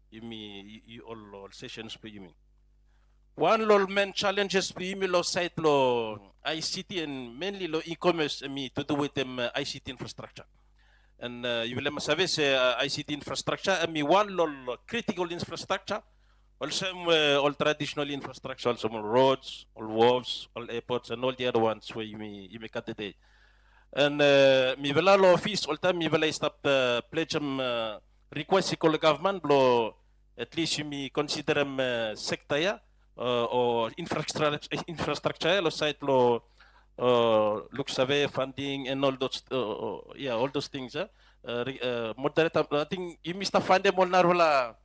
you all sessions po yumi. One lo main challenges po yumi lo site lo ICT and mainly lo e-commerce to do with them ICT infrastructure. And you will masabi sa ICT infrastructure one lo critical infrastructure also all traditional infrastructure also all roads, all wharves, all airports and all the other ones where you may cut the day. And mi vela lo office all time mi vela stop pledge request ko government lo at least you may consider sector ya or infrastructure lo site lo look survey funding and all those all those things moderate I think you must find them all narwala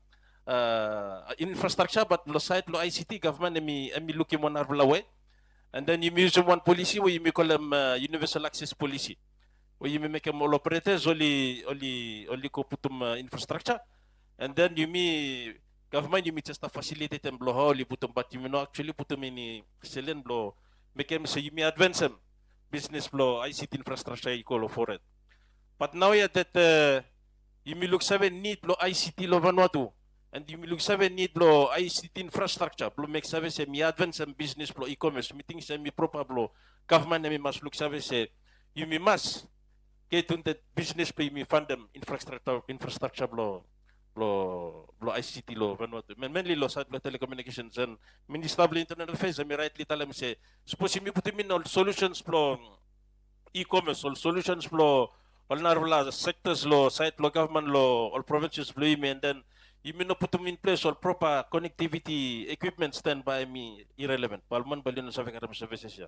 infrastructure but lo site lo ICT government mi looking mo narwala way and then you use one policy where you may call them universal access policy where you may make them all operators only ko putum infrastructure and then you may government you may just facilitate them blow only putum but you may not actually putum ini selen blow make them so you may advance them business blow ICT infrastructure you call for it but now yeah that you may look seven need blow ICT lo Vanuatu and you may look seven need blow ICT infrastructure blow make service me advance some business blow e-commerce meeting semi proper blow government me must look service you may must get on that business play me fund them infrastructure blow ICT lo Vanuatu mainly lo sa telecommunications and minister of internal affairs me rightly tell them say suppose me put in all solutions blow e-commerce all solutions blow all narwala sectors lo site lo government lo all provinces blow and then you may not put them in place all proper connectivity equipment stand by me irrelevant palman balyon sa services ya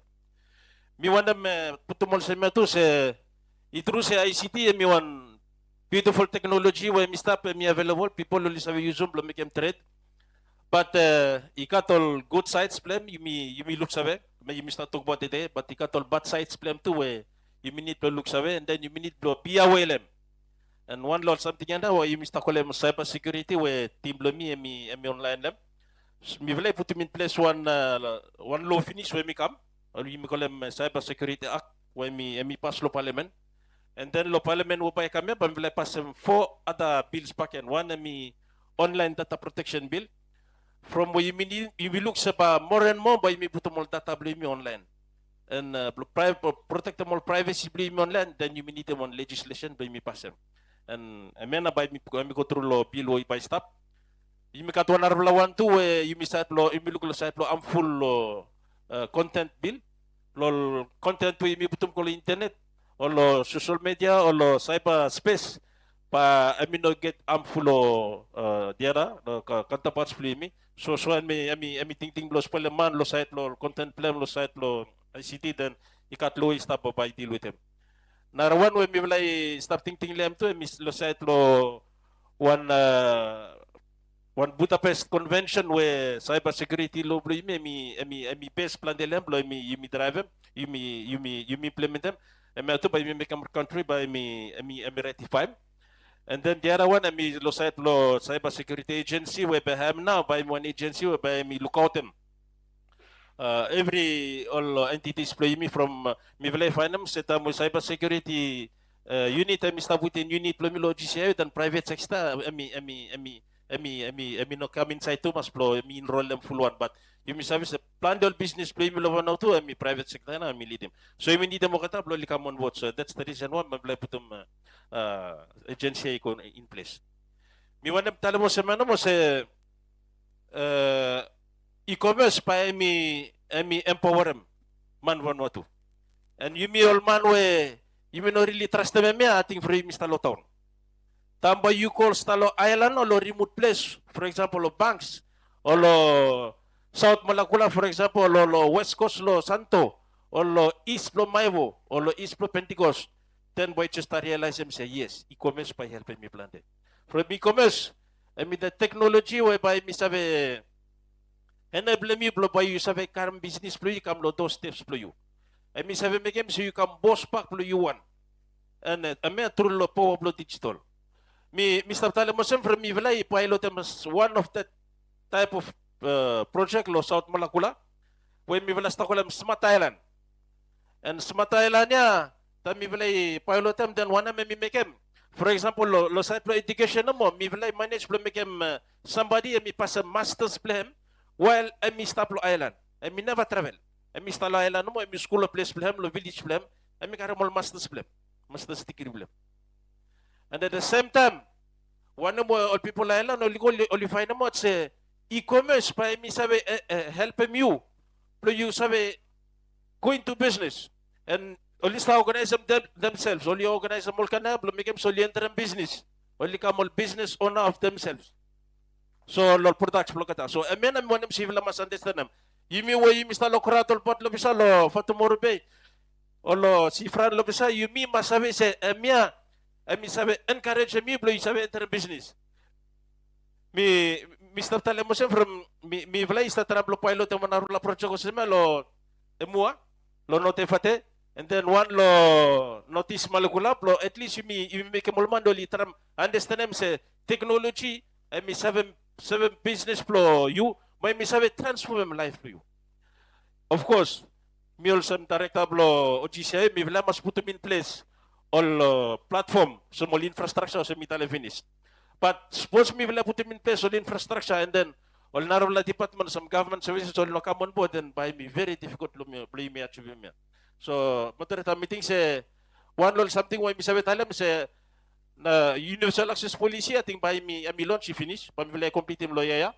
mi want them put them all sa to say itru say ICT mi want beautiful technology where mi stop mi available people only sa use them make them trade but ikat all good sites plan you may look sabe you may start talk about it but ikat all bad sites plan too where you may need to look sabe and then you may need to be aware them and one lot something and where you may start calling cyber security where team lo mi online them mi vele put in place one law finish where mi come or you may call them cyber security act where mi pass lo parliament and then lo parliament wo pa kami pa vele pass 4 other bills back and one mi online data protection bill from where you may look sa more and more by mi put mo data blame online and protect them all privacy blame online then you may need them on legislation by mi pass them and amena by mi go through lo bill wo by stop you may cut one arlawan too where you may start lo you may look lo site lo am full lo content bill lo content to you may put ko internet or lo social media or lo cyber space pa no get harmful diara counterparts play so ami ting lo speleman lo site lo content plan lo site lo ICT then ikatlo stop by deal with him narawan we mi walay stop ting lem to mi lo site lo one Budapest convention where cyber security law blo mi base plan de lem blo mi drive them you implement them to by me make a country by me ratify and then the other one lo site lo cyber security agency where by have now by one agency where by me look out them every all entities play me from me vele find them set up cyber security unit start within unit lo mi lo GCI dan private sector no come inside too mas flow mi enroll them full one but you may service plan the business play me lo now to private sector na mi lead them so you need them kata blo likam on board so that's the reason why me play putum agency ko in place mi wanam tala mo sa mano mo sa e-commerce pa mi empower man Vanuatu and you me all man we you may not really trust them me ating free Mr. Lotown tamba you call stalo island or remote place for example lo banks or lo South Malacula for example or lo West Coast lo Santo or lo East lo Maivo or lo East lo Pentecost then boy just realize them say yes e-commerce pa help me plan from e-commerce the technology whereby mi sabe And I blame you blow by you save karam business blow you kam lo those steps blow you. I mean save me game so you kam boss pack blow you one. And I mean through lo power blow digital. Me Mr. Talemosem from me vela pilot one of that type of project lo South Malakula when me vela stakolam Smart Island. And Smart Island niya mi vela pilot them then one me mekem. For example, lo side pro education mo mi vela manage blow mekem somebody mi pass a master's blame while I mi stop lo island. I mi never travel. I mi stalo island mo I mi school place blame lo village blame. I mi karamol master's blame. Master's degree blame. And at the same time, one mo all people island only find mo say e-commerce pa mi sabi help you. Pero you sabi go into business and only start organize themselves. Only organize them all kana, pero make them solely enter in business. Only come all business owner of themselves. So lo products lo kata. So amen am wanam civil mas understand nam. Yumi wo yumi sta lo kurato pot lo bisa lo fatumoro bay. O lo si fran lo bisa yumi masabi se emia mi sabi encourage mi blo sabi enter business. Mi Mr. Talemosem from mi vlay sta trablo pilot mo na la project ko sema lo emua lo notifate and then one lo notice malukula lo at least you make mulmando li tram understand em se technology mi sabi business plo you may mi sabi transform life plo you. Of course, mi also director blo OGCI mi vla mas put in place all platform so mol infrastructure so mi tale finish. But suppose me will put in place all infrastructure and then all narola department some government services all no come on board and by me very difficult to play me achieve me. So materita meeting say one all something why me sabi talam say na universal access policy I think by me ami launch finish pa me complete im loya.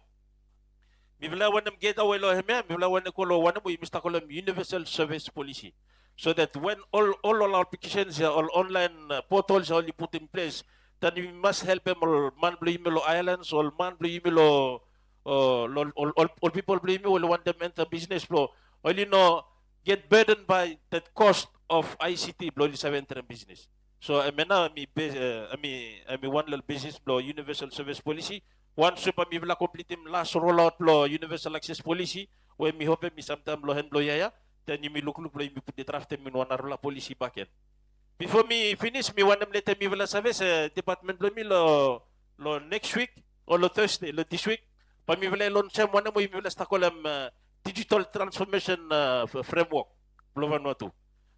Mi vla wanam get away lo heme mi vla wanam ko lo wanam we mista ko universal service policy. So that when all applications all online portals are put in place then we must help them all man blame lo islands all man blame lo all people blame will want them enter business flow only no get burdened by that cost of ICT blow is enter business. So I mean I mean one little business blow universal service policy one super mi vla complete him last rollout blow universal access policy when me hope me sometime blow hand blow yaya then you me look blow me put the draft in one roll policy back end. Before me finish, me want them later me will service department lo me lo next week or lo Thursday lo this week. Pa me will launch one mo me will start digital transformation framework Can Vanuatu.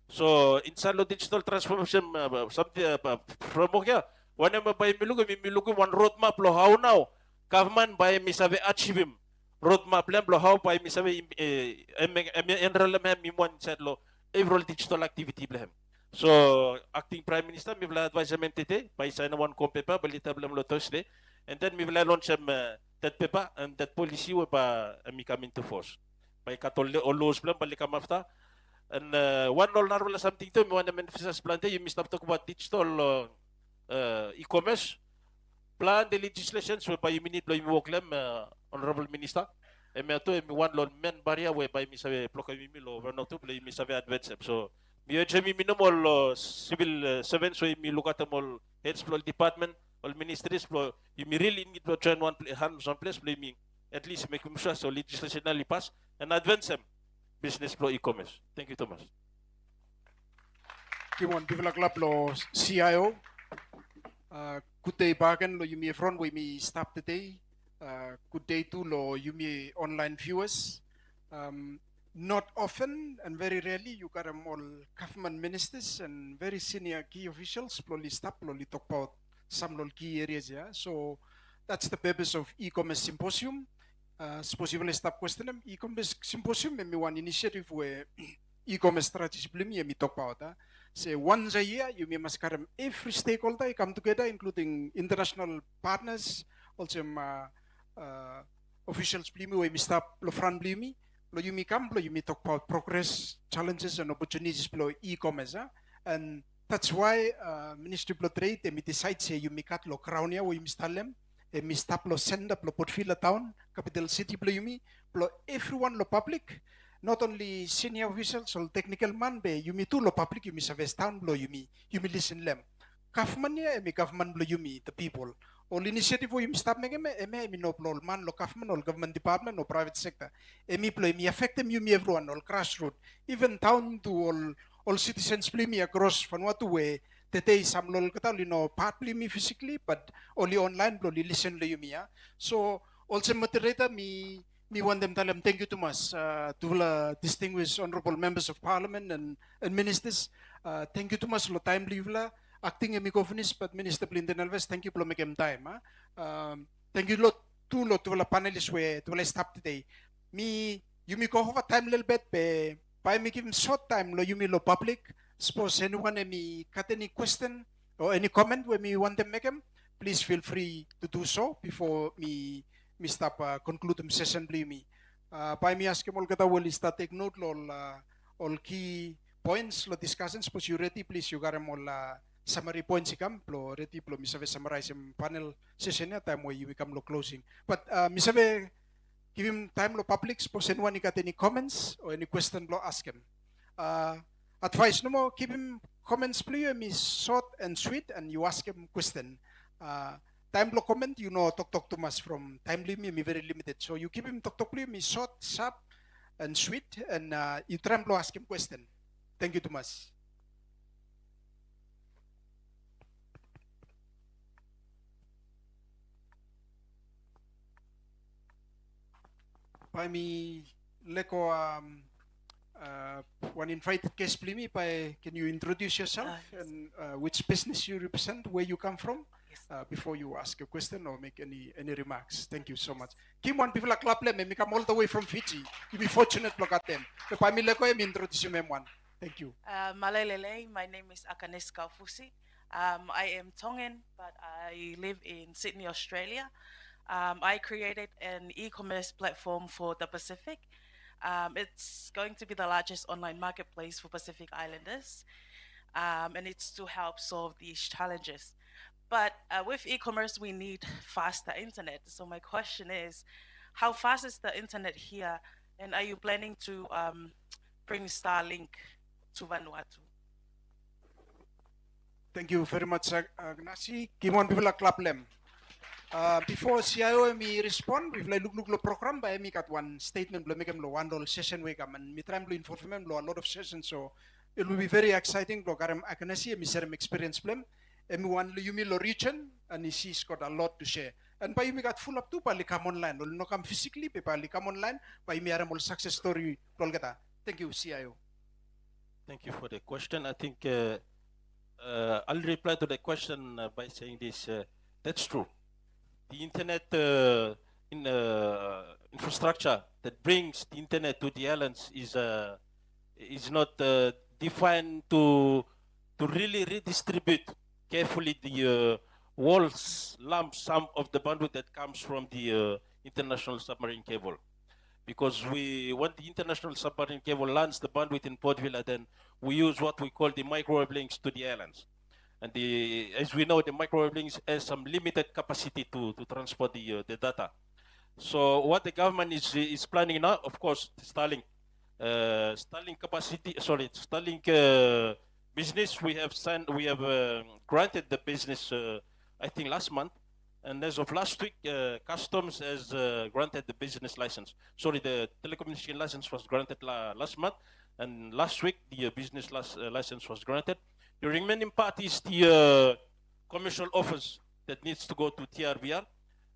So inside lo digital transformation something framework ya. One mo by me look one roadmap lo how now government by me sabi achieve him roadmap lang lo how by me sabi enroll me one set lo every digital activity blem. So, acting Prime Minister, mi vla advisement tete, by sign one com paper, balita blam lo Thursday, and then mi vla launch that paper and that policy will mi come into force. By katol o laws blam balika mafta, and one all narwala something to mi one manifest plan you must talk about digital e-commerce plan the legislation so by minute lo mi work honorable minister. E mi ato mi one lo men barrier whereby mi sabi ploka mi lo Vanuatu mi sabi advance so mi jemi minimol civil servants so mi look at all heads of department all ministries pro you really need to join one hands on place me at least make sure so legislation pass and advance them business pro e-commerce. Thank you Thomas. Kimon Bivla Club lo CIO. Good day bagan lo yumi front we me stop today. Good day to lo yumi online viewers. Not often and very rarely you got all government ministers and very senior key officials probably stop probably talk about some key areas, yeah. So that's the purpose of e-commerce symposium. Suppose you will stop question e-commerce symposium and me one initiative where e-commerce strategy me talk about. Say once a year you must carry every stakeholder come together including international partners also officials we stop lo front me. Lo you come, you talk about progress, challenges, and opportunities for e-commerce, and that's why Ministry of Trade they decide say you cut lo crownia we mistalem, mi stop lo send up lo portfila town, capital city lo everyone lo public, not only senior officials or technical man be you too lo public you service town lo you listen them. Government ya government lo the people. all initiative you stop making me no plol man lo government or government department or private sector emi play me affect them you me everyone all grassroots even down to all citizens play me across Vanuatu way today some lol kata part play me physically but only online only listen to you me so also moderator me want them tell them thank you too much to the distinguished honorable members of parliament and ministers thank you too much lo time leave la acting emi governors but Minister Blinden Alves, thank you for making time. Thank you lot to the panelists where to stop today. You me go over time little bit by me give him short time lo you me lo public. Suppose anyone me got any question or any comment where me want them make them, please feel free to do so before me stop conclude the session believe me. By me ask him all kata will start take note all key points lo discussions suppose you ready please you got them all summary points ikam plo ready plo misabe summarize yung panel session ya time where you become lo closing but misabe give him time lo public suppose anyone got any comments or any question lo ask him advice no mo keep him comments please me short and sweet and you ask him question time lo comment talk too much from time limit me very limited so you keep him talk please me short sharp and sweet and you try to ask him question. Thank you too much. By me, leko one invited guest, please. Can you introduce yourself Yes. and which business you represent, where you come from, Yes. before you ask a question or make any remarks? Thank you so much. Kim one people are clap me come all the way from Fiji. You be fortunate look at them. By me, leko introduce you one. Thank you. Malelele, my name is Akanes Kaufusi. I am Tongan, but I live in Sydney, Australia. I created an e-commerce platform for the Pacific. It's going to be the largest online marketplace for Pacific Islanders, and it's to help solve these challenges. But with e-commerce, we need faster internet. So my question is, how fast is the internet here, and are you planning to bring Starlink to Vanuatu? Thank you very much, Agnasi. Kim one people are clap them. Before CIO me respond, if like look program by me got one statement, make them one session we come and me try to inform them a lot of sessions, so it will be very exciting. Look, I can see me share experience plan. And one you me region and he's got a lot to share. And by me got full up to pali come online, no come physically, pali come online. By me are more success story. Thank you, CIO. Thank you for the question. I think I'll reply to the question by saying this. That's true. The internet infrastructure that brings the internet to the islands is not defined to really redistribute carefully the lump sum of the bandwidth that comes from the international submarine cable. Because when the international submarine cable lands the bandwidth in Port Vila, then we use what we call the microwave links to the islands. And as we know, the microwave links has some limited capacity to transport the data. So what the government is planning now, of course, Starlink business. We have granted the business, I think last month, and as of last week, Customs has granted the business license. Sorry, the telecommunication license was granted last month, and last week the business license was granted. The remaining part is the commercial offers that needs to go to TRVR.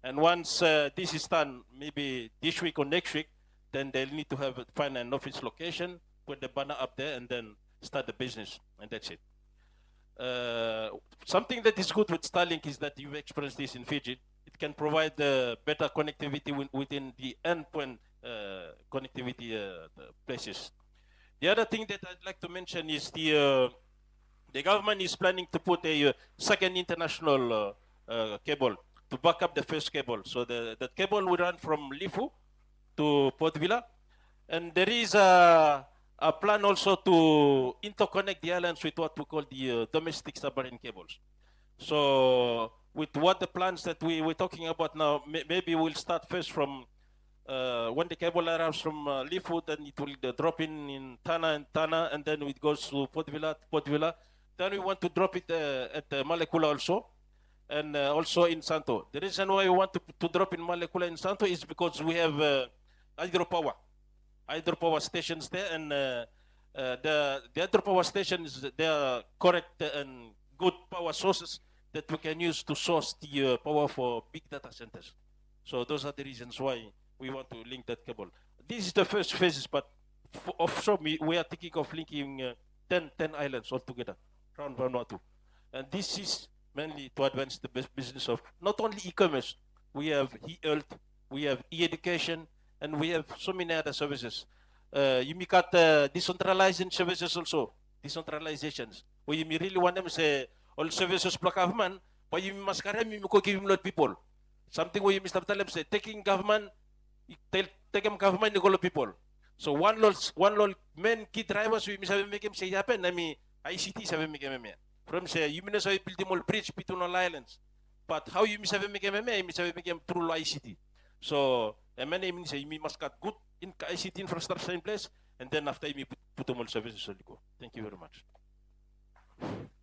And once this is done, maybe this week or next week, then they'll need to find an office location, put the banner up there, and then start the business, and that's it. Something that is good with Starlink is that you've experienced this in Fiji. It can provide better connectivity within the endpoint connectivity places. The other thing that I'd like to mention is the government is planning to put a second international cable to back up the first cable. So the cable will run from Lifu to Port Vila. And there is a plan also to interconnect the islands with what we call the domestic submarine cables. So with what the plans that we're talking about now, maybe we'll start first from when the cable arrives from Lifu, then it will drop in Tana, and then it goes to Port Vila. Then we want to drop it at Malekula also. and also in Santo. The reason why we want to drop in Malekula in Santo is because we have hydropower stations there, and the hydropower stations, they are correct and good power sources that we can use to source the power for big data centers. So those are the reasons why we want to link that cable. This is the first phases, but offshore we are thinking of linking 10 islands altogether around Vanuatu. And this is mainly to advance the business of not only e-commerce, we have e-health, we have e-education, and we have so many other services. You may got decentralizing services also, decentralizations. Where you really want them to say all services block government, but you must carry me give lot people. Something where you Mr. Taleb say taking government, taking government to people. So one lot main key drivers we must make them say happen. I mean ICT have make them. From say you must have built them bridge between all islands. But how you must have make them? You must have make them through ICT. So many means you must got good in ICT infrastructure in place, and then after you put them all services. Thank you very much.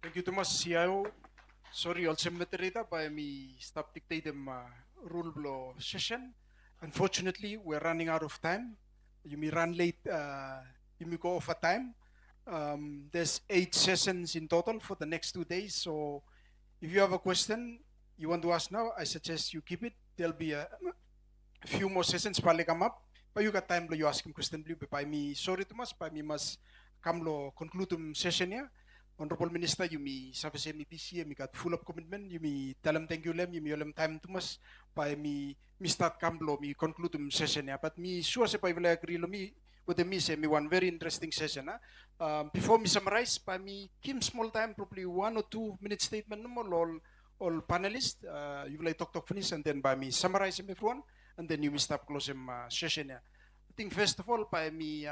Thank you, Thomas. CIO. Sorry, also moderator by me stop dictating rule blow session. Unfortunately, we're running out of time. You may run late. You may go over time. There's 8 sessions in total for the next 2 days. So, if you have a question you want to ask now, I suggest you keep it. There'll be a few more sessions probably come up. But you got time to you ask him question. By me, sorry, Thomas. By me must come lo conclude session here. Honorable Minister, you may service MEPC, you got full of commitment, you may tell them thank you, you may them time to us, by me start Kamblo, me conclude session, but me sure say I will agree me with the me say me one very interesting session. Before me summarize, by me give small time, probably 1 or 2 minute statement, all panelists, you will talk finish, and then by me summarize everyone, and then you may start closing session. I think first of all, by me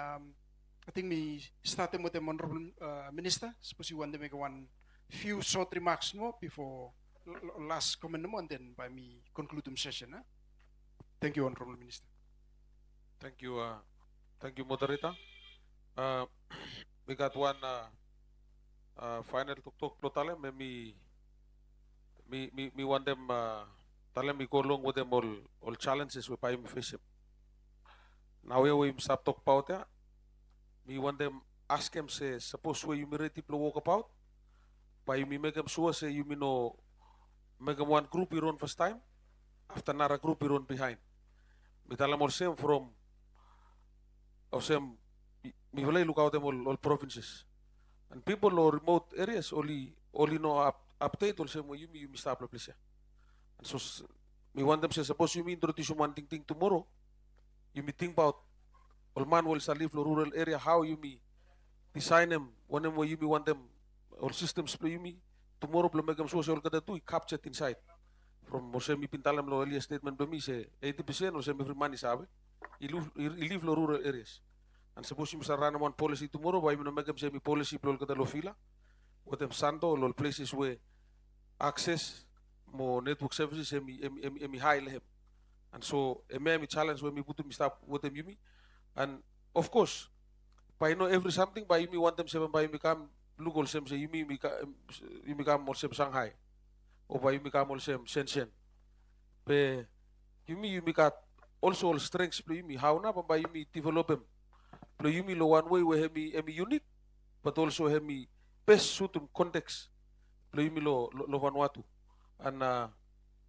I think we started with the Honorable Minister. Suppose you want to make one few short remarks more before last comment and then by me conclude the session. Thank you, Honorable Minister. Thank you, moderator. We got one final talk talem. Me want them talem me go along with them all challenges we pay me face. Now we stop talk about it. Me want them ask them say suppose we you ready to walk about. By me make them sure say you know make them one group you run first time. After another group you run behind. Me tell them all same from or same me will look out them all provinces. And people or remote areas only know update or same way you stop the place. And so me want them say suppose you introduce one thing tomorrow. You me think about all man will live in rural area. How you me design them? When them you me want them all systems play you me tomorrow. Play make them so all kada do captured inside. From mo say me pintalam lo earlier statement by me say 80% or say me free money sabe. You live in rural areas. And suppose you run one policy tomorrow. Why me no make them say me policy play all kada lo fila. With them santo all places where access more network services emi high lehem. And so me challenge when me put me stop with them you me. And of course, by know every something by me want them seven by me come look all same say you become more same Shanghai or by you become all same Shenzhen. But you got also all strengths play me how na by me develop them. Play you me lo one way where me unique, but also have me best suitum context. Play me lo Vanuatu. And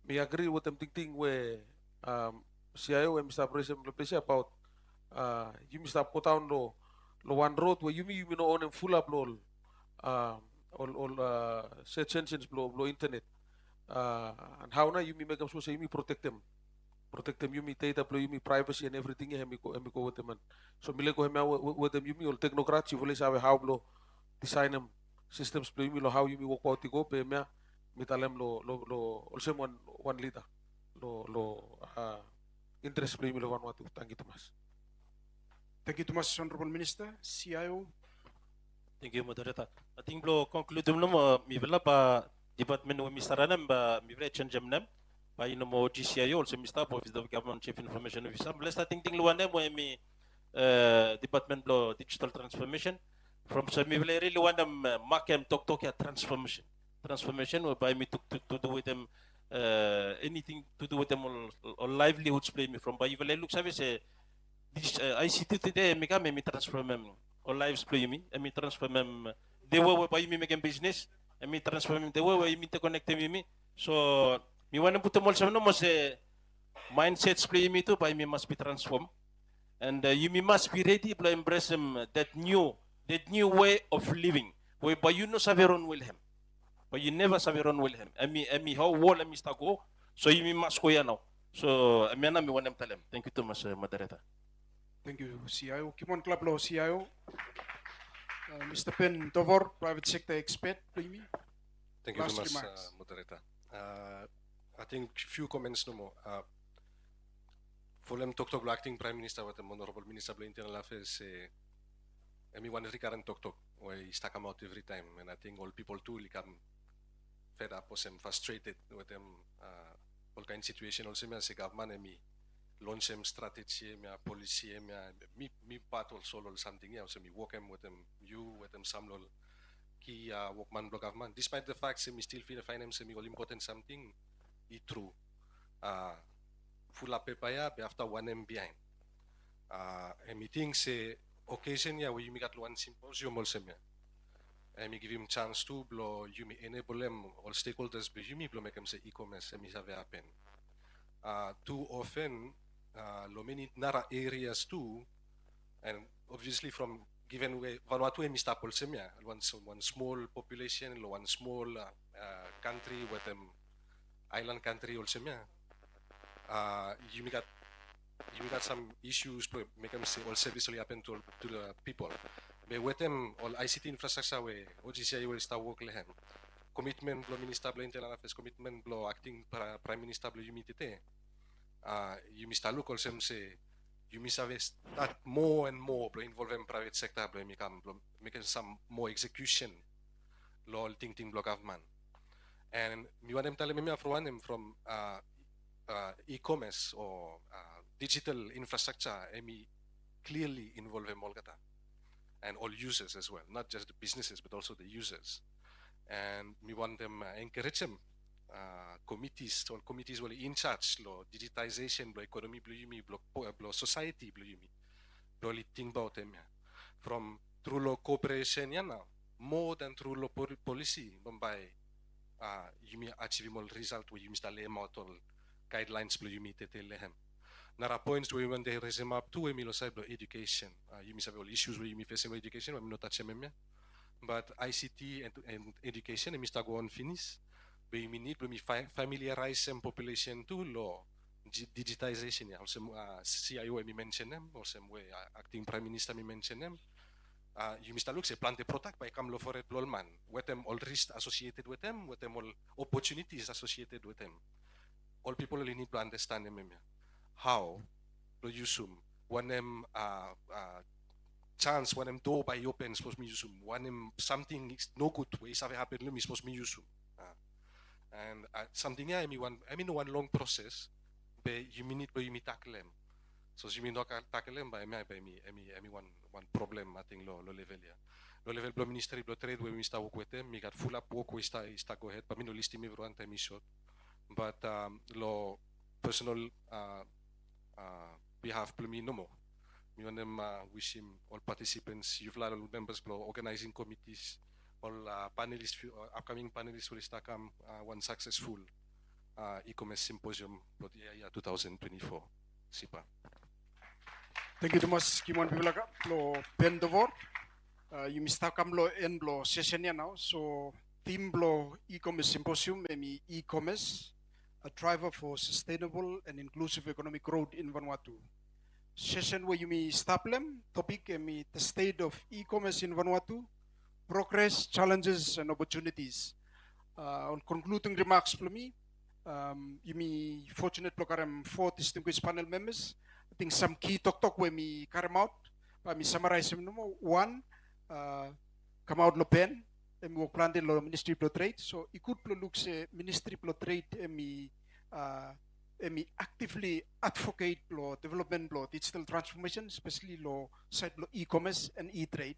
me agree with them thing where CIO and Mr. President about you must put down lo one road where you know on and full up all search engines blow internet and how na you make them so say you protect them you me data you me privacy and everything you go with them. So me go with them you me all technocrats you will say how blow design them systems you me lo how you me work out to go pe me talem lo also one leader lo interest you me lo one what. Thank you Thomas. Thank you, Thomas, Honorable Minister. CIO. Thank you, moderator. I think blo conclude mo mi vela pa department mo Mr. Ranam ba mi vela change nam pa ino mo GCIO also Mr. Office of Government Chief Information Officer. Bless I think luwane mo mi department blo digital transformation from so mi vela really want them makem talk transformation. transformation whereby me to do with them anything to do with them all livelihoods play me from by you look service this ICT today me come me transform them all lives play me and me transform them the way whereby me make business and me transform them the way where me to connect me so me want to put them also no must mindsets play me too by me must be transformed and you must be ready to embrace that new way of living whereby you know Saveron Wilhelm but you never Saveron Wilhelm and me how wall and Mr. Go so you must go now so I mean me want them tell them thank you too much moderator. Thank you, CIO. Kimon Club Law, CIO. Mr. Pen Dovor, private sector expert, please. Thank you Last very much, remarks. moderator. I think few comments no more. Volem tok acting prime minister wat honorable minister of internal affairs everyone recurrent tok where he stuck him out every time and I think all people too become fed up or some frustrated with them all kind of situation also me as a government and me launch them strategy policy me part also or something else me work them with them some lol key workman block government despite the fact me still feel finance me all important something it true full up paya be after 1M behind and me think say occasion we got one symposium also me and me give him chance to blow you me enable them all stakeholders but you me blow make them say e-commerce and me have happen too often lo many nara areas too and obviously from given way Vanuatu and Mr. Polsemia one small population one small country with them island country also you got some issues make them say all service only happen to the people but with them all ICT infrastructure way OGCI will start work lehem commitment blo minister blo internal affairs commitment blo acting prime minister blo humidity you must look also say you must have start more and more blo involve in private sector blo make some more execution lo all thing blo government and me want them tell me from e-commerce or digital infrastructure me clearly involve them all and all users as well not just the businesses but also the users and we want them encourage them committees will in charge lo digitization lo economy blo society blo think about them from through lo cooperation more than through lo policy by you may achieve more result where you must lay out all guidelines blo you meet lehem nara points where when they resume up to me lo cyber education you must have all issues where you may face education I'm not touch but ICT and education and Mr. go on finish we need to familiarize some population to law digitization also CIO me mention them or some way acting prime minister me mention them you must look say plant the product by come for it lolman with them all risks associated with them all opportunities associated with them all people really need to understand them how to use them when them chance when them door by open supposed me use them when them something no good way have happened let me supposed me use them and something I mean one long process but you mean it tackle them so you mean not tackle them by me one problem I think low level blow ministry blow trade where we start work with them me got full up work we start go ahead but me no list me everyone time is short but law personal behalf me no more me want them wish him all participants you've all members blow organizing committees all panelists upcoming panelists will start come one successful e-commerce symposium for the year 2024 SIPA. Thank you, Thomas. Kimon Biblaka, lo Ben Dovor. You must come lo en lo session now. So, theme lo e-commerce symposium, e-commerce, a driver for sustainable and inclusive economic growth in Vanuatu. Session where you may stop them. Topic the state of e-commerce in Vanuatu, progress, challenges, and opportunities. On concluding remarks for me, you may fortunate to carry 4 distinguished panel members. I think some key talk where me carry out, but me summarize them. One, come out lo pen, and we plan the Ministry of Trade. So it could look say Ministry of Trade and me actively advocate lo development lo digital transformation, especially lo side lo e-commerce and e-trade.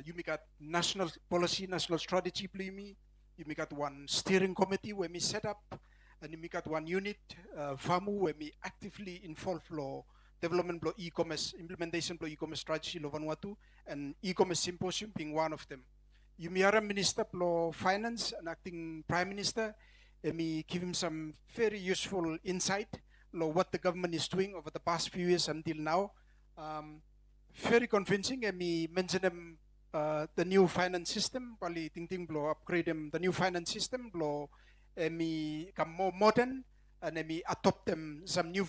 you got national policy, national strategy, plimi. You got one steering committee where we set up, and you got one unit, FAMU, where we actively involve lo development lo e-commerce, implementation lo e-commerce strategy lo Vanuatu, and e-commerce symposium being one of them. You are Minister lo Finance and acting Prime Minister, and me give him some very useful insight lo what the government is doing over the past few years until now. Very convincing, and me mention them the new finance system, pali ting blow upgrade them the new finance system, blow me come more modern, and me adopt them some new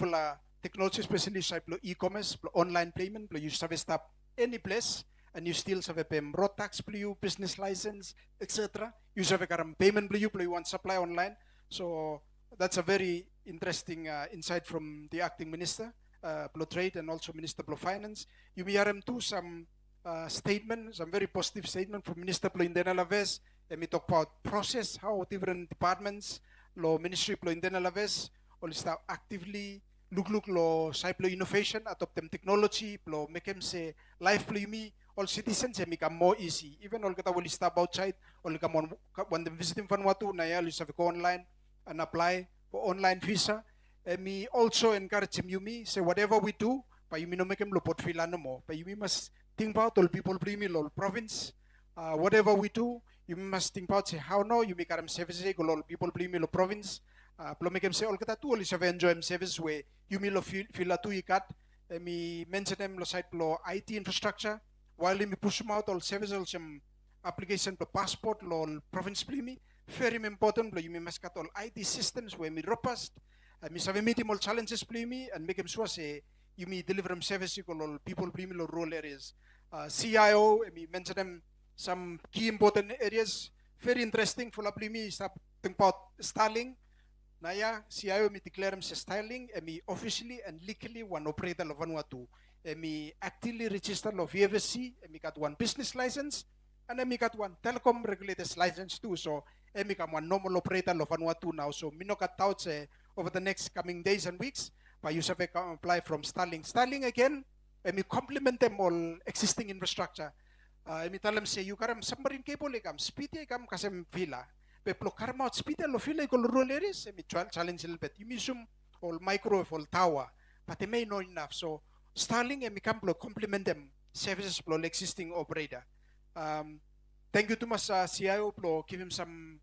technology, especially like e-commerce, online payment, you service up any place, and you still have a road tax, business license, etc. You have a payment, you want supply online. So that's a very interesting insight from the acting minister, trade, and also Minister of Finance. You may hear too some statement, some very positive statement from Minister of Internal Affairs, and we talk about process, how different departments, lo Ministry of Internal Affairs, all start actively look lo side lo innovation, adopt them technology, lo make them say life lo me, all citizens become more easy. Even all kata will stop outside, all come when them visiting Vanuatu, na ya have to go online and apply for online visa. And me also encourage me say whatever we do, pa you no make them lo portfolio no more. Pa you must think about all people bring me all province. Whatever we do, you must think about say how no you make them services go all people bring me lo province. Plo make them say all kata tu all have enjoy them service where you me lo feel tu ikat. Me mention them lo site lo IT infrastructure. While me push them out all services some application to passport lo province bring me. Very important lo you must cut all IT systems where me robust. Me save meeting all challenges bring me and make them sure say you me deliver them services to all people bring me lo rural areas. CIO, me mention them some key important areas. Very interesting for la me start think about Starlink. Naya CIO me declare them Starlink and me officially and legally one operator of Vanuatu. And me actively register lo VFSC and me got one business license and then me got one telecom regulators license too. So and me got one normal operator of Vanuatu now. So me no got out over the next coming days and weeks. But you have to apply from Starlink. Starlink again, and we complement them all existing infrastructure. And we tell them say you got submarine cable, speedy, kasem villa. Pero karma out speed, lo feel like all rural areas. And we challenge a little bit. You misum all microwave all tower, but they may not enough. So Starlink and we can complement them services for existing operator. Thank you to my CIO for give him some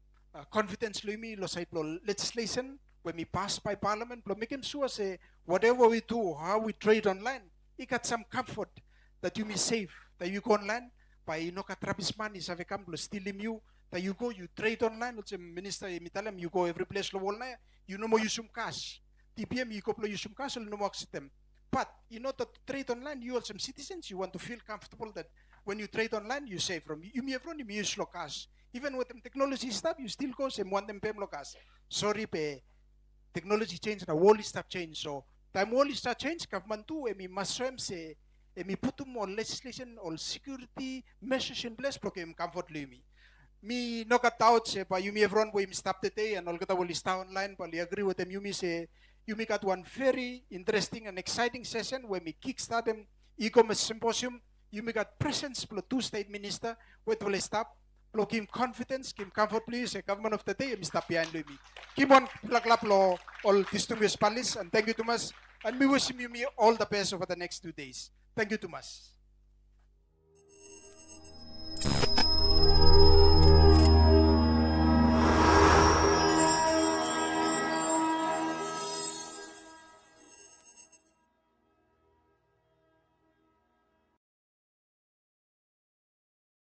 confidence. Lo side legislation. When we pass by Parliament, we make him sure say whatever we do, how we trade online, you got some comfort that you may save, that you go online, by you know Travis money, so we come steal him you, that you go, you trade online, let's say Minister Mitalam, you go every place online, you no more use some cash. TPM you go use some cash, no more system. But you know that trade online, you are some citizens, you want to feel comfortable that when you trade online, you save from you may have run, you may use low cash. Even with them technology stuff, you still go and want them pay low cash. Sorry, pay. Technology change na world stuff change. So time world stuff change, government too, and we must say, and we put more legislation or security measures in place, because comfort me no got out say, but you may have run where you stop the day and all got will start online, but I agree with them. You may say, you may got one very interesting and exciting session where we kickstart them e-commerce symposium. You may got presence for two state minister, where will stop. Give confidence, give comfort, please. A government of the day, Mr. Pian Lumi. Keep on plug lo all distinguished panelists, and thank you, Thomas. And we wish you all the best over the next 2 days. Thank you, Thomas.